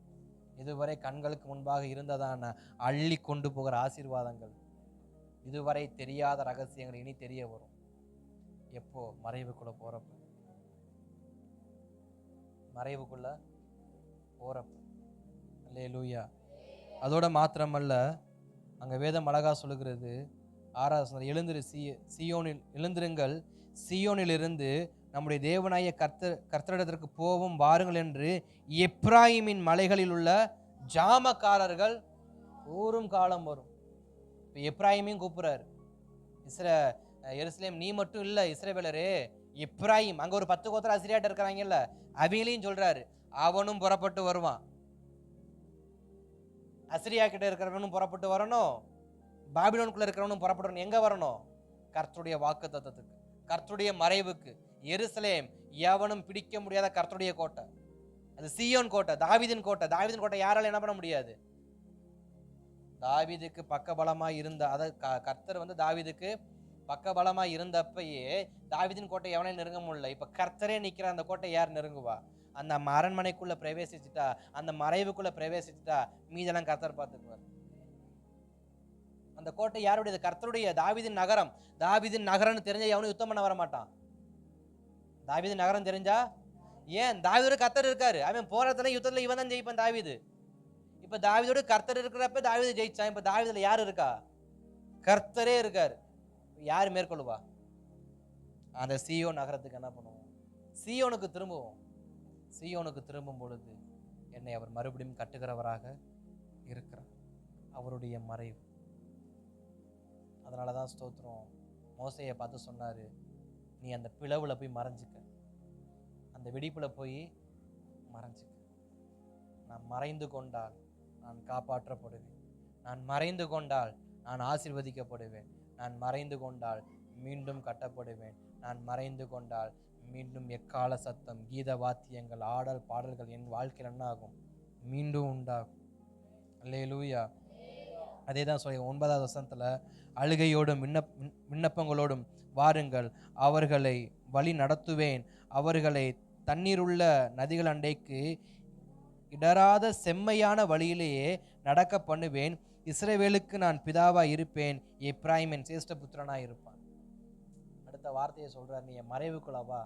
இதுவரை கண்களுக்கு முன்பாக இருந்ததான அள்ளி கொண்டு போகிற ஆசீர்வாதங்கள், இதுவரை தெரியாத ரகசியங்கள் இனி தெரிய வரும். எப்போ? மறைவுக்குள்ள போறப்ப. அல்லேலூயா. அதோட மாத்திரமல்ல, அங்க வேதம் அழகா சொல்லுகிறது, 6வது எழுந்திரு சீயோனில் எழுந்திருங்கள், சீயோனிலிருந்து நம்முடைய தேவனாய கர்த்தரிடத்திற்கு போவோம் வாருங்கள் என்று எப்ராயிமின் மலைகளில் உள்ள ஜாமக்காரர்கள் கூறும் காலம் வரும். இப்போ எப்ராயிமையும் கூப்பிடுறாரு. எருசலேம் நீ மட்டும் இல்ல இஸ்ரவேலரே, எப்ராயிம் அங்க ஒரு 10 கோத்திர அசிரியாட்ட இருக்கிறாங்கல்ல, அவங்களையும் சொல்றாரு. அவனும் புறப்பட்டு வருவான். அசிரியா கிட்ட இருக்கிறவனும் புறப்பட்டு வரணும், பாபிலோனுக்குள்ள இருக்கிறவனும் புறப்பட்டு வரணும். எங்க வரணும்? கர்த்தருடைய வாக்கு தத்தத்துக்கு, கர்த்தருடைய மறைவுக்கு. எருசலேம் எவனும் பிடிக்க முடியாத கர்த்தருடைய கோட்டை. அது சீயோன் கோட்டை, தாவீதின் கோட்டை. தாவீதின் கோட்டை யாரால என்ன பண்ண முடியாது? தாவீதுக்கு பக்கபலமா இருந்த, அதாவது கர்த்தர் தாவீதுக்கு பக்கபலமா இருந்தப்பயே தாவீதின் கோட்டை எவனையும் நெருங்க முடியல. இப்ப கர்த்தரே நிக்கிற அந்த கோட்டை யார் நெருங்குவா? அந்த அரண்மனைக்குள்ள பிரவேசிச்சுட்டா, அந்த மறைவுக்குள்ள பிரவேசிச்சுட்டா, மீதெல்லாம் கர்த்தர் பார்த்துக்குவார். அந்த கோட்டை யாருடையது? கர்த்தருடைய. தாவீதின் நகரம். தாவீதின் நகரம்னு தெரிஞ்சா எவனும் யுத்தம் பண்ண வர மாட்டான். தாவீதின் நகரம் தெரிஞ்சா, ஏன் தாவீதோட கர்த்தர் இருக்காரு, அவன் போராட்டத்துல யுத்தத்துல இவன் தான் ஜெயிப்பான் தாவீது. இப்ப தாவீதோட கர்த்தர் இருக்கிறப்ப தாவீது ஜெயிச்சான். இப்ப தாவீதுல யாரு இருக்கா? கர்த்தரே இருக்காரு. யாரு மேற்கொள்ளுவா? அந்த சீயோன் நகரத்துக்கு என்ன பண்ணுவோம்? சீயோனுக்கு திரும்புவோம். சீயோனுக்கு திரும்பும் பொழுது என்னை அவர் மறுபடியும் கட்டுகிறவராக இருக்கிறார். அவருடைய மறைவு. அதனாலதான் ஸ்தோத்திரம், மோசையை பார்த்து சொன்னாரு, நீ அந்த பிளவுல போய் மறைஞ்சுக்க, அந்த வெடிப்புல போய் மறைஞ்சுக்க. நான் மறைந்து கொண்டால் நான் காப்பாற்றப்படுவேன். நான் மறைந்து கொண்டால் நான் ஆசீர்வதிக்கப்படுவேன். நான் மறைந்து கொண்டால் மீண்டும் கட்டப்படுவேன். நான் மறைந்து கொண்டால் மீண்டும் எக்கால சத்தம், கீத வாத்தியங்கள், ஆடல் பாடல்கள் என் வாழ்க்கையில் என்ன ஆகும்? மீண்டும் உண்டாகும். அல்லேலூயா. அதே தான் சொல்லி 9வது வசனத்துல, அழுகையோடும் விண்ணப்பங்களோடும் வாருங்கள், அவர்களை வழி நடத்துவேன், அவர்களை தண்ணீருள்ள நதிகள் அண்டைக்கு இடராத செம்மையான வழியிலேயே நடக்க பண்ணுவேன். இஸ்ரவேலுக்கு நான் பிதாவா இருப்பேன், எப்ராயிமின் சேஷ்ட புத்திரனா இருப்பான். அடுத்த வார்த்தையை சொல்றார், நீ என் மறைவுக்குள்ளவா,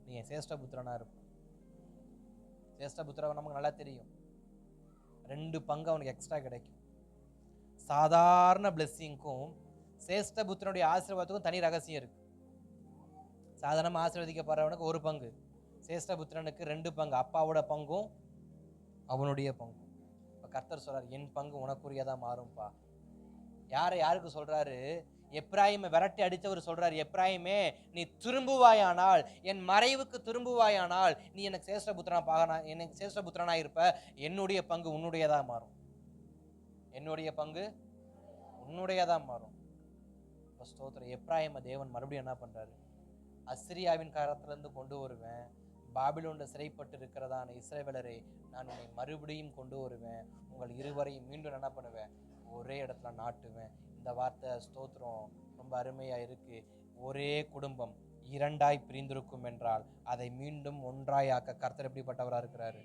நீ என் சேஷ்ட புத்திரனா இருப்பான். சேஷ்ட புத்திரன் நமக்கு நல்லா தெரியும், 2 பங்கு அவனுக்கு எக்ஸ்ட்ரா கிடைக்கும். சாதாரண பிளெஸ்ஸிங்க்கும் சேஷ்ட புத்திரனுடைய ஆசீர்வாதத்துக்கும் தனி ரகசியம் இருக்கு. சாதாரணமா ஆசீர்வதிக்கப்படுறவனுக்கு 1 பங்கு, சேஷ்ட புத்திரனுக்கு 2 பங்கு, அப்பாவோட பங்கும் அவனுடைய பங்கும். இப்ப கர்த்தர் சொல்றாரு, என் பங்கு உனக்குரியதா மாறும்பா. யாருக்கு சொல்றாரு? எப்ராயிமை விரட்டி அடிச்சவர் சொல்றாரு, எப்ராயிமே நீ திரும்புவாயானால், என் மறைவுக்கு திரும்புவாயானால், நீ எனக்கு சேஷ்ட புத்திரனா எனக்கு சேஷ்ட புத்திரனா இருப்ப, என்னுடைய பங்கு உன்னுடையதா மாறும். என்னுடைய பங்கு உன்னுடையதா மாறும். ஸ்தோத்திரம். எப்ராயிமை தேவன் மறுபடியும் என்ன பண்றாரு? அசிரியாவின் காலத்துல இருந்து கொண்டு வருவேன், பாபிலோன்ல சிறைப்பட்டு இருக்கிறதான இஸ்ரவேலரை நான் உன்னை மறுபடியும் கொண்டு வருவேன், உங்கள் இருவரையும் மீண்டும் என்ன பண்ணுவேன்? ஒரே இடத்துல நாட்டுவேன். இந்த வார்த்தை ஸ்தோத்திரம் ரொம்ப அருமையா இருக்கு. ஒரே குடும்பம் 2ஆய் பிரிந்திருக்கும் என்றால் அதை மீண்டும் ஒன்றாயாக்க கர்த்தர் எப்படிப்பட்டவரா இருக்கிறாரு?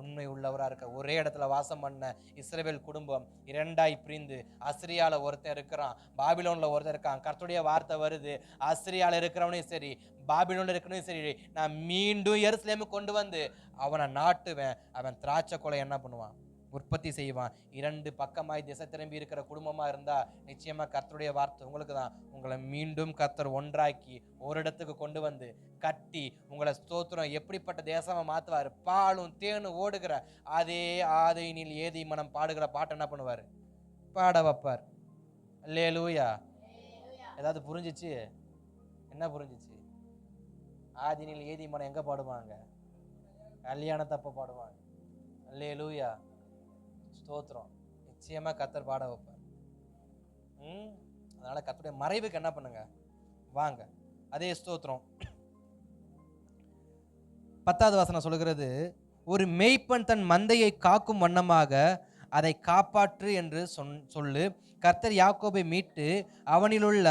உண்மை உள்ளவரா இருக்க. ஒரே இடத்துல வாசம் பண்ண இஸ்ரவேல் குடும்பம் 2ஆய் பிரிந்து, அசிரியால ஒருத்தன் இருக்கிறான், பாபிலோன்ல ஒருத்தன் இருக்கான். கர்த்தருடைய வார்த்தை வருது, அசிரியால இருக்கிறவனையும் சரி, பாபிலோன்ல இருக்கிறவனையும் சரி, நான் மீண்டும் எருசலேமுக்கு கொண்டு வந்து அவனை நாட்டுவேன். அவன் திராட்சை கொலை என்ன பண்ணுவான்? உற்பத்தி செய்வான். 2 பக்கமாய் திசை திரும்பி இருக்கிற குடும்பமா இருந்தா நிச்சயமா கர்த்தருடைய வார்த்தை உங்களுக்கு தான். உங்களை மீண்டும் கர்த்தர் ஒன்றாக்கி ஒரு இடத்துக்கு கொண்டு வந்து கட்டி உங்களை ஸ்தோத்திரம் எப்படிப்பட்ட தேசமா மாத்துவாரு? பாலும் தேனும் ஓடுகிற அதே ஆதையினில் ஏதி மனம் பாடுகிற பாட்டு என்ன பண்ணுவாரு? பாட வைப்பார். அல்லேலூயா. ஏதாவது புரிஞ்சிச்சு? என்ன புரிஞ்சிச்சு? ஆதினில் ஏதி மனம் எங்க பாடுவாங்க? கல்யாணத்தப்ப பாடுவாங்க. அல்லேலூயா. ஸ்தோத்திரம். நிச்சயமா கர்த்தர் பாட வைப்பார். அதனால கர்த்தருடைய மறைவுக்கு என்ன பண்ணுங்க? வாங்க. அதே ஸ்தோத்திரம். 10வது வசனம் சொல்லுகிறது, ஒரு மேய்ப்பன் தன் மந்தையை காக்கும் வண்ணமாக அதை காப்பாற்று என்று சொல்லு. கர்த்தர் யாக்கோபை மீட்டு அவனிலுள்ள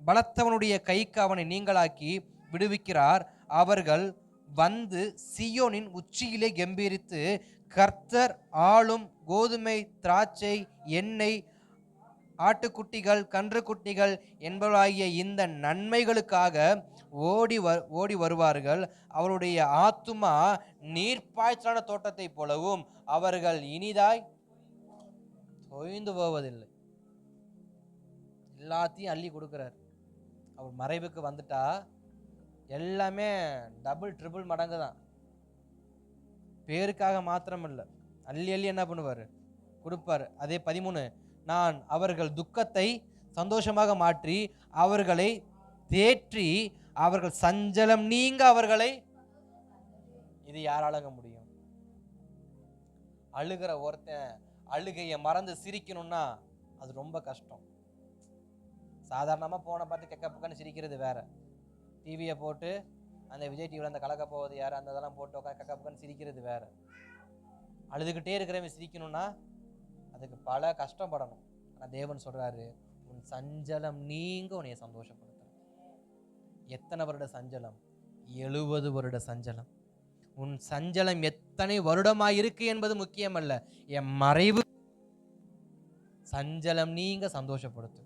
பலத்தவனுடைய கைக்கு அவனை நீங்களாக்கி விடுவிக்கிறார். அவர்கள் வந்து சீயோனின் உச்சியிலே கம்பீரித்து, கர்த்தர் ஆளும் கோதுமை, திராட்சை, எண்ணெய், ஆட்டுக்குட்டிகள், கன்றுக்குட்டிகள் என்பவராகிய இந்த நன்மைகளுக்காக ஓடி வருவார்கள். அவருடைய ஆத்துமா நீர்ப்பாய்ச்சலான தோட்டத்தை போலவும் அவர்கள் இனிதாய் தொய்ந்து போவதில்லை. எல்லாத்தையும் அள்ளி கொடுக்கிறார். அவர் மறைவுக்கு வந்துட்டா எல்லாமே டபுள் ட்ரிபிள் மடங்கு தான். பேருக்காக மாத்திரம் இல்லை, அள்ளி அள்ளி என்ன பண்ணுவார், கொடுப்பார். அதே 13, நான் அவர்கள் துக்கத்தை சந்தோஷமாக மாற்றி அவர்களை தேற்றி அவர்கள் சஞ்சலம் நீங்க அவர்களை. இது யாராலங்க முடியும்? அழுகிற ஒருத்தன் அழுகையை மறந்து சிரிக்கணும்னா அது ரொம்ப கஷ்டம். சாதாரணமா போன பார்த்து கெக்க பக்கன்னு சிரிக்கிறது வேற, டிவியை போட்டு அந்த விஜய் டிவியில் அந்த கலக்க போவது யார் அந்த இதெல்லாம் போட்டு உட்காந்து கக்க பக்கன்னு சிரிக்கிறது வேற. அழுதுகிட்டே இருக்கிறவன் சிரிக்கணும்னா அதுக்கு பல கஷ்டப்படணும். ஆனா தேவன் சொல்றாரு, உன் சஞ்சலம் நீங்க உன்னைய சந்தோஷப்படுத்துற. எத்தனை வருட சஞ்சலம்? 70 வருட சஞ்சலம். உன் சஞ்சலம் எத்தனை வருடமா இருக்கு என்பது முக்கியம் அல்ல, என் மறைவு சஞ்சலம் நீங்க சந்தோஷப்படுத்து.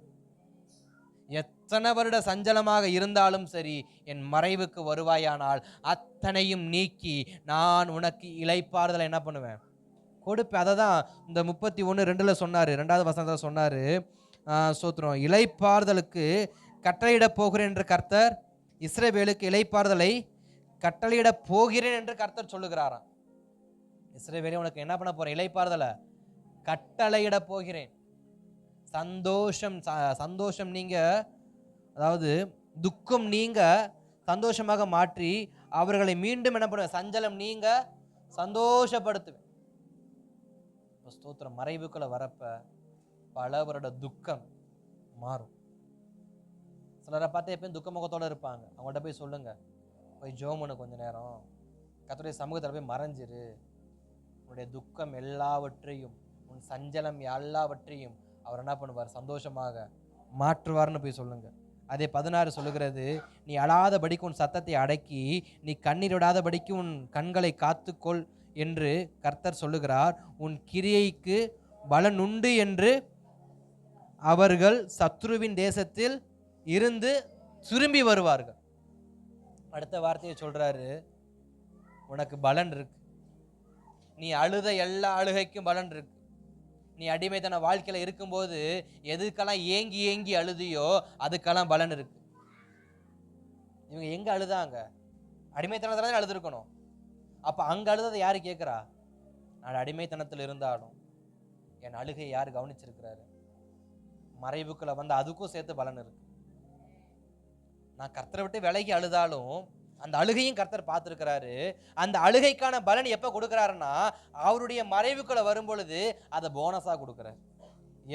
எத்தனை வருட சஞ்சலமாக இருந்தாலும் சரி, என் மறைவுக்கு வருவாயானால் அத்தனையும் நீக்கி நான் உனக்கு இளைப்பாறுதலை என்ன பண்ணுவேன், கொடுப்பேன். அதை தான் இந்த 31:2 சொன்னாரு, 2வது வசனத்தில் சொன்னாரு, ஸ்தோத்திரம், இளைப்பாறுதலுக்கு கட்டளையிட போகிறேன் என்று கர்த்தர் இஸ்ரவேலுக்கு இளைப்பாறுதலை கட்டளையிட போகிறேன் என்று கர்த்தர் சொல்லுகிறாராம். இஸ்ரவேலே உனக்கு என்ன பண்ண போறேன், இளைப்பாறுதலை கட்டளையிட போகிறேன். சந்தோஷம் நீங்க, அதாவது துக்கம் நீங்க சந்தோஷமாக மாற்றி அவர்களை மீண்டும் என்ன பண்ணுவேன், சஞ்சலம் நீங்க சந்தோஷப்படுத்துவேன். ஸ்தோத்திரம். மறைவுக்குள்ள வரப்ப பல வருட துக்கம் மாறும். சிலரை பார்த்து எப்பயும் துக்க முகத்தோட இருப்பாங்க, அவங்கள்ட்ட போய் சொல்லுங்க, போய் ஜோமனு கொஞ்ச நேரம் கர்த்தருடைய சமூகத்தில் போய் மறைஞ்சிரு, உன்னுடைய துக்கம் எல்லாவற்றையும் உன் சஞ்சலம் எல்லாவற்றையும் அவர் என்ன பண்ணுவார், சந்தோஷமாக மாற்றுவார்னு போய் சொல்லுங்க. அதே 16 சொல்லுகிறது, நீ அழாதபடிக்கு உன் சத்தத்தை அடக்கி நீ கண்ணீர் விடாதபடிக்கு உன் கண்களை காத்துக்கொள் என்று கர்த்தர் சொல்லுகிறார். உன் கிரியைக்கு பலன் உண்டு என்று அவர்கள் சத்ருவின் தேசத்தில் இருந்து திரும்பி வருவார்கள். அடுத்த வார்த்தையை சொல்றாரு, உனக்கு பலன் இருக்கு. நீ அழுத எல்லா அழுகைக்கும் பலன் இருக்கு. நீ அடிமைத்தன வாழ்க்கையில இருக்கும்போது எதுக்கெல்லாம் ஏங்கி ஏங்கி அழுதியோ அதுக்கெல்லாம் பலன் இருக்கு. இவங்க எங்க அழுதாங்க? அடிமைத்தனத்துல தான் அழுதுருக்கணும். அப்ப அங்க அழுததை யாரு கேட்கிறா? நான் அடிமைத்தனத்தில் இருந்தாலும் என் அழுகை யாரு கவனிச்சிருக்கிறாரு? மறைவுக்குள்ள வந்து அதுக்கும் சேர்த்து பலன் இருக்கு. நான் கர்த்தரை விட்டு விலகி அழுதாலும் அந்த அழுகையும் கர்த்தர் பார்த்திருக்கிறாரு. அந்த அழுகைக்கான பலன் எப்ப கொடுக்கிறாருன்னா, அவருடைய மறைவுக்குள்ள வரும் பொழுது அதை போனஸா கொடுக்கிறார்.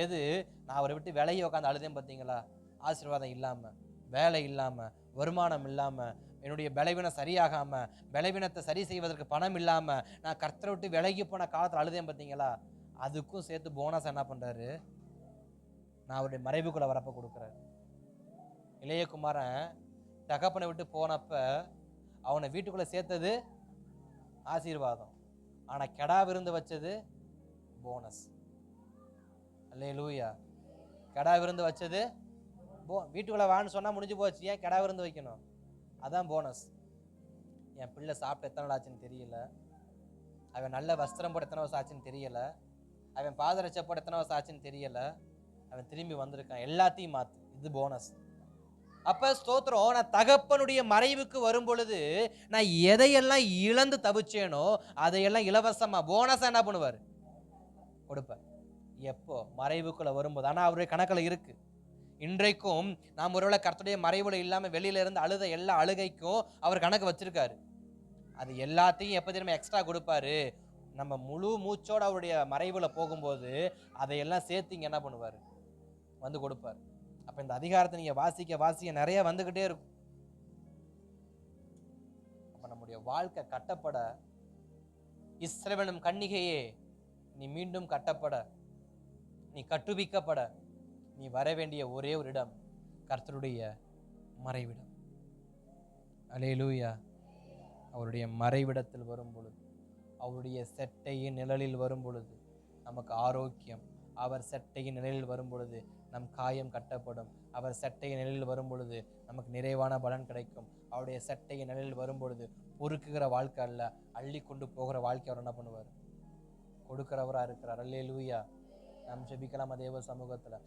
எது? நான் அவரை விட்டு விலகி உட்காந்து அழுதேன் பார்த்தீங்களா, ஆசீர்வாதம் இல்லாம, வேலை இல்லாம, வருமானம் இல்லாம, என்னுடைய பலவீனம் சரியாகாம, பலவீனத்தை சரி செய்வதற்கு பணம் இல்லாம நான் கர்த்தரை விட்டு விலகி போன காலத்தில் அழுதேன் பார்த்தீங்களா, அதுக்கும் சேர்த்து போனஸ் என்ன பண்றாரு, நான் அவருடைய மறைவுக்குள்ள வரப்ப கொடுக்கிறார். இளைய குமாரன் தகப்பனை விட்டு போனப்ப அவனை வீட்டுக்குள்ள சேர்த்தது ஆசீர்வாதம், ஆனா கெடா விருந்து வச்சது போனஸ். அல்லேலூயா. கெடா விருந்து வச்சது வீட்டுக்குள்ள வான்னு சொன்னா முடிஞ்சு போச்சு, ஏன் கெடா விருந்து வைக்கணும்? அதான் போனஸ். என் பிள்ளை சாப்பிட்டு எத்தனை நாள் ஆச்சுன்னு தெரியல, அவன் நல்ல வஸ்திரம் போட எத்தனை வருஷம் ஆச்சுன்னு தெரியல, அவன் பாதரட்சை போட எத்தனை வருஷம் ஆச்சுன்னு தெரியல, அவன் திரும்பி வந்திருக்கான், எல்லாத்தையும் மாத்து, இது போனஸ். அப்ப ஸ்தோத்திரம், நான் தகப்பனுடைய மறைவுக்கு வரும் பொழுது நான் எதையெல்லாம் இழந்து தவிச்சேனோ அதையெல்லாம் இலவசமா போனஸா என்ன பண்ணுவார், கொடுப்பார். எப்போ? மறைவுக்குள்ள வரும்போது. ஆனா அவருடைய கணக்கில் இருக்கு. இன்றைக்கும் நாம் ஒருவேளை கர்த்தருடைய மறைவுல இல்லாம வெளியில இருந்து அழுத எல்லா அழுகைக்கும் அவர் கணக்கு வச்சிருக்காரு. அது எல்லாத்தையும் எப்ப திரும்ப எக்ஸ்ட்ரா கொடுப்பாரு, நம்ம முழு மூச்சோட அவருடைய மறைவுல போகும்போது அதையெல்லாம் சேர்த்து என்ன பண்ணுவார், வந்து கொடுப்பார். அப்ப இந்த அதிகாரத்தை நீங்க வாசிக்க நிறைய வந்துகிட்டே இருக்கும். அப்ப நம்முடைய வாழ்க்கை கட்டப்பட, இஸ்ரவேலும் கன்னிகையே நீ மீண்டும் கட்டப்பட, நீ கட்டுவிக்கப்பட, நீ வர வேண்டிய ஒரே ஒரு இடம் கர்த்தருடைய மறைவிடம். அல்லேலூயா. அவருடைய மறைவிடத்தில் வரும் பொழுது, அவருடைய செட்டையின் நிழலில் வரும் பொழுது நமக்கு ஆரோக்கியம். அவர் செட்டையின் நிழலில் வரும் பொழுது நம் காயம் கட்டப்படும். அவர் செட்டையின் நிழலில் வரும் பொழுது நமக்கு நிறைவான பலன் கிடைக்கும். அவருடைய செட்டையின் நிழலில் வரும் பொழுது பொறுக்குகிற வாழ்க்கை அல்ல, அள்ளி கொண்டு போகிற வாழ்க்கை அவர் என்ன பண்ணுவார், கொடுக்கிறவரா இருக்கிறார். அல்லேலூயா. நாம் ஜெபிக்கலாம் தேவ சமூகத்துல.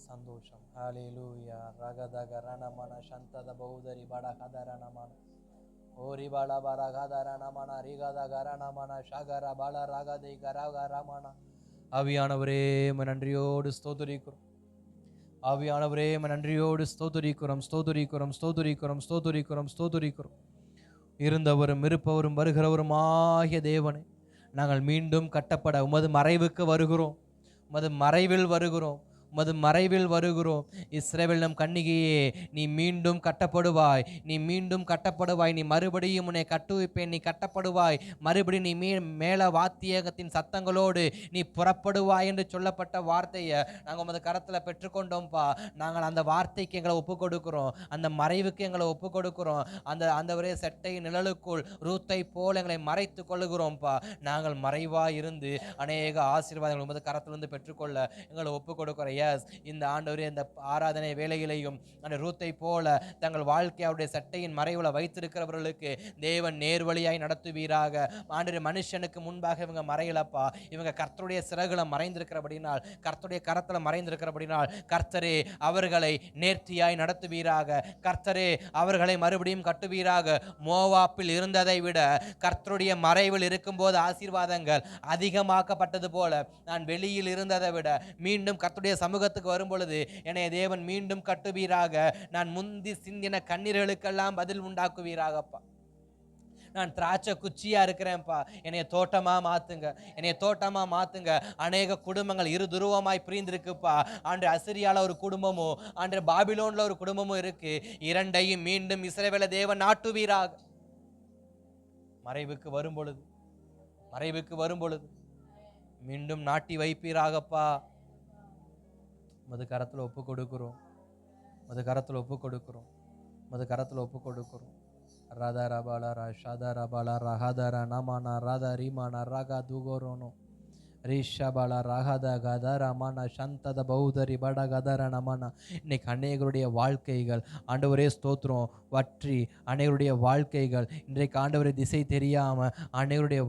சந்தோஷம். ஹalleluya. ரகதக ரணமன சந்தத பௌதரி படகதர நமன ஓரி பல பரகதர நமன ரிகதக ரணமன ஷகர பல ரகதை கரக ரமன. ஆவியானவரே உம்மை நன்றியோடு ஸ்தோத்திரிக்கிறோம். ஆவியானவரே உம்மை நன்றியோடு ஸ்தோத்திரிக்கிறோம், ஸ்தோத்திரிக்கிறோம், ஸ்தோத்திரிக்கிறோம், ஸ்தோத்திரிக்கிறோம், ஸ்தோத்திரிக்கிறோம். இருந்தவரும் இருப்பவரும் வருகிறவருமாகிய தேவனே, நாங்கள் மீண்டும் கட்டப்பட உமது மறைவுக்கு வருகிறோம், உமது மறைவில் வருகிறோம், உமது மறைவில் வருகிறோம். இஸ்ரவேல் நம் கன்னிகையே, நீ மீண்டும் கட்டப்படுவாய், நீ மீண்டும் கட்டப்படுவாய், நீ மறுபடியும் உன்னை கட்டுவிப்பேன், நீ கட்டப்படுவாய், மறுபடியும் நீ மேல வாத்தியகத்தின் சத்தங்களோடு நீ புறப்படுவாய் என்று சொல்லப்பட்ட வார்த்தையை நாங்கள் உமது கரத்தில் பெற்றுக்கொண்டோம்ப்பா. நாங்கள் அந்த வார்த்தைக்கு எங்களை ஒப்பு கொடுக்கிறோம், அந்த மறைவுக்கு எங்களை ஒப்பு கொடுக்கிறோம். அந்த ஒரே செட்டை நிழலுக்குள் ரூத்தை போல் எங்களை மறைத்து கொள்ளுகிறோம்ப்பா. நாங்கள் மறைவாய் இருந்து அநேக ஆசீர்வாதங்கள் உமது கரத்திலிருந்து பெற்றுக்கொள்ள எங்களை ஒப்பு கொடுக்கிறோம். இந்த ஆண்டவரே, இந்த ஆராதனை வேளையிலையும் அந்த ரூத்தை போல தங்கள் வாழ்க்கை அவருடைய சட்டையின் மறைவுல வைத்திருக்கிறவர்களுக்கு தேவன் நேர்வழியாய் நடத்துவீராக. ஆண்டவரே, மனுஷனுக்கு முன்பாக இவங்க மறையலப்பா, இவங்க கர்த்தருடைய சிறகுல மறைந்திருக்கிறபடினால், கர்த்தருடைய கரத்துல மறைந்திருக்கிறபடினால், கர்த்தரே அவர்களை நேர்த்தியாய் நடத்துவீராக. கர்த்தரே அவர்களை மறுபடியும் கட்டுவீராக. மோவாப்பில் இருந்ததை விட கர்த்தருடைய மறைவில் இருக்கும்போது ஆசீர்வாதங்கள் அதிகமாக்கப்பட்டது போல, நான் வெளியில் இருந்ததை விட மீண்டும் கர்த்தருடைய சமூகத்துக்கு வரும் பொழுது என்னை தேவன் மீண்டும் கட்டுவீராக. நான் முந்தி சிந்தின கண்ணீர்களுக்கெல்லாம் பதில் உண்டாக்குவீராகப்பா. நான் திராட்சை குச்சியா இருக்கிறேன்ப்பா, என்னைய தோட்டமா மாத்துங்க, என்னைய தோட்டமா மாத்துங்க. அநேக குடும்பங்கள் இரு துருவமாய் பிரிந்திருக்குப்பா. ஆண்டு அசிரியால ஒரு குடும்பமும் ஆண்டு பாபிலோன்ல ஒரு குடும்பமும் இருக்கு. இரண்டையும் மீண்டும் இஸ்ரவேல தேவன் நாட்டுவீராக. மறைவுக்கு வரும் பொழுது, மறைவுக்கு வரும் பொழுது மீண்டும் நாட்டி வைப்பீராகப்பா. மது கரத்தில் ஒப்பு கொடுக்கிறோம், மது கரத்தில் ஒப்பு கொடுக்கிறோம், மது கரத்தில் ஒப்பு கொடுக்கிறோம். ராதா ரபாலா ரா ஷாதா ரபாலா ரஹாதாரா நமானா ராதா ரீமானா ராகா தூகோரோனோ ரீஷாபாலா ராகாத கதா ரமானா சந்தத பௌதரி பட கதர நமனா. இன்னைக்கு அநேகருடைய வாழ்க்கைகள் ஆண்டவரே ஸ்தோத்திரம் வற்றி, அநேகருடைய வாழ்க்கைகள் இன்றைக்கு ஆண்டவரே திசை தெரியாமல், அநேகருடைய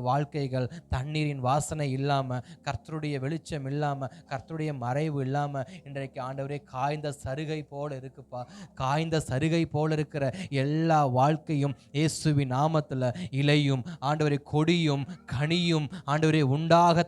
வாழ்க்கைகள் தண்ணீரின் வாசனை இல்லாமல், கர்த்தருடைய வெளிச்சம் இல்லாமல், கர்த்தருடைய மறைவு இல்லாமல் இன்றைக்கு ஆண்டவரே காய்ந்த சருகை போல இருக்குப்பா. காய்ந்த சருகை போல இருக்கிற எல்லா வாழ்க்கையும் இயேசுவின் நாமத்தில் இலையும் ஆண்டவரே கொடியும் கனியும் ஆண்டவரே உண்டாகத்தக்க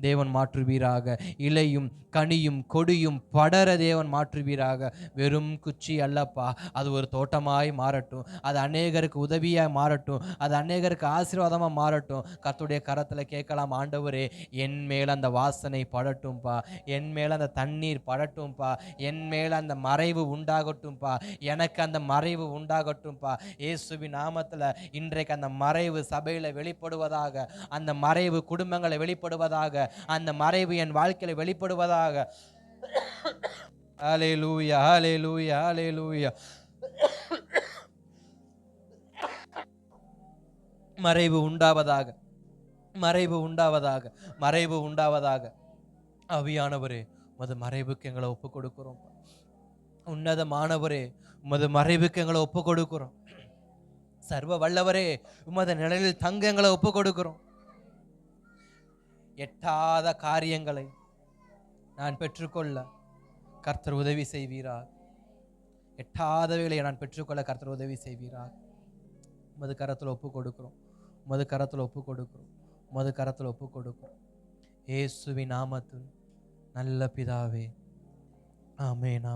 தேவன் மாற்றுவீராக. இலையும் கனியும் கொடியும் படர தேவன் மாற்றுவீராக. வெறும் குச்சி அல்லப்பா, அது ஒரு தோட்டமாய் மாறட்டும், அது அநேகருக்கு உதவியாய் மாறட்டும், அது அநேகருக்கு ஆசீர்வாதமாக மாறட்டும். கர்த்தருடைய கரத்தில் கேட்கலாம், ஆண்டவரே என் மேல் அந்த வாசனை படட்டும்பா, என் மேல் அந்த தண்ணீர் படட்டும்பா, என் மேல் அந்த மறைவு உண்டாகட்டும்பா, எனக்கு அந்த மறைவு உண்டாகட்டும்பா. இயேசுவின் நாமத்தில் இன்றைக்கு அந்த மறைவு சபையில் வெளிப்படுவதாக, அந்த மறைவு குடும்பங்களை வெளிப்படுவதாக, அந்த மறைவு என் வாழ்க்கையில் வெளிப்படுவதாக. ஹல்லேலூயா, ஹல்லேலூயா, ஹல்லேலூயா. மறைவு உண்டாவதாக, மறைவு உண்டாவதாக, மறைவு உண்டாவதாக. ஆவியானவரே, உமது மறைவுக்கு எங்களை ஒப்பு கொடுக்கிறோம். உன்னதமானவரே, உமது மறைவுக்கு எங்களை ஒப்பு கொடுக்கிறோம். சர்வ வல்லவரே, உமது நிழலில் தங்க எங்களை ஒப்பு கொடுக்கிறோம். எட்டாத காரியங்களை நான் பெற்றுக்கொள்ள கர்த்தர் உதவி செய்வீராக. எட்டாதவைகளை நான் பெற்றுக்கொள்ள கர்த்தர் உதவி செய்வீராக. உமது கரத்தில் ஒப்பு கொடுக்கிறோம், உமது கரத்தில் ஒப்பு கொடுக்கிறோம், உமது கரத்தில் ஒப்பு கொடுக்கிறோம். இயேசுவின் நாமத்தில் நல்ல பிதாவே, ஆமென்.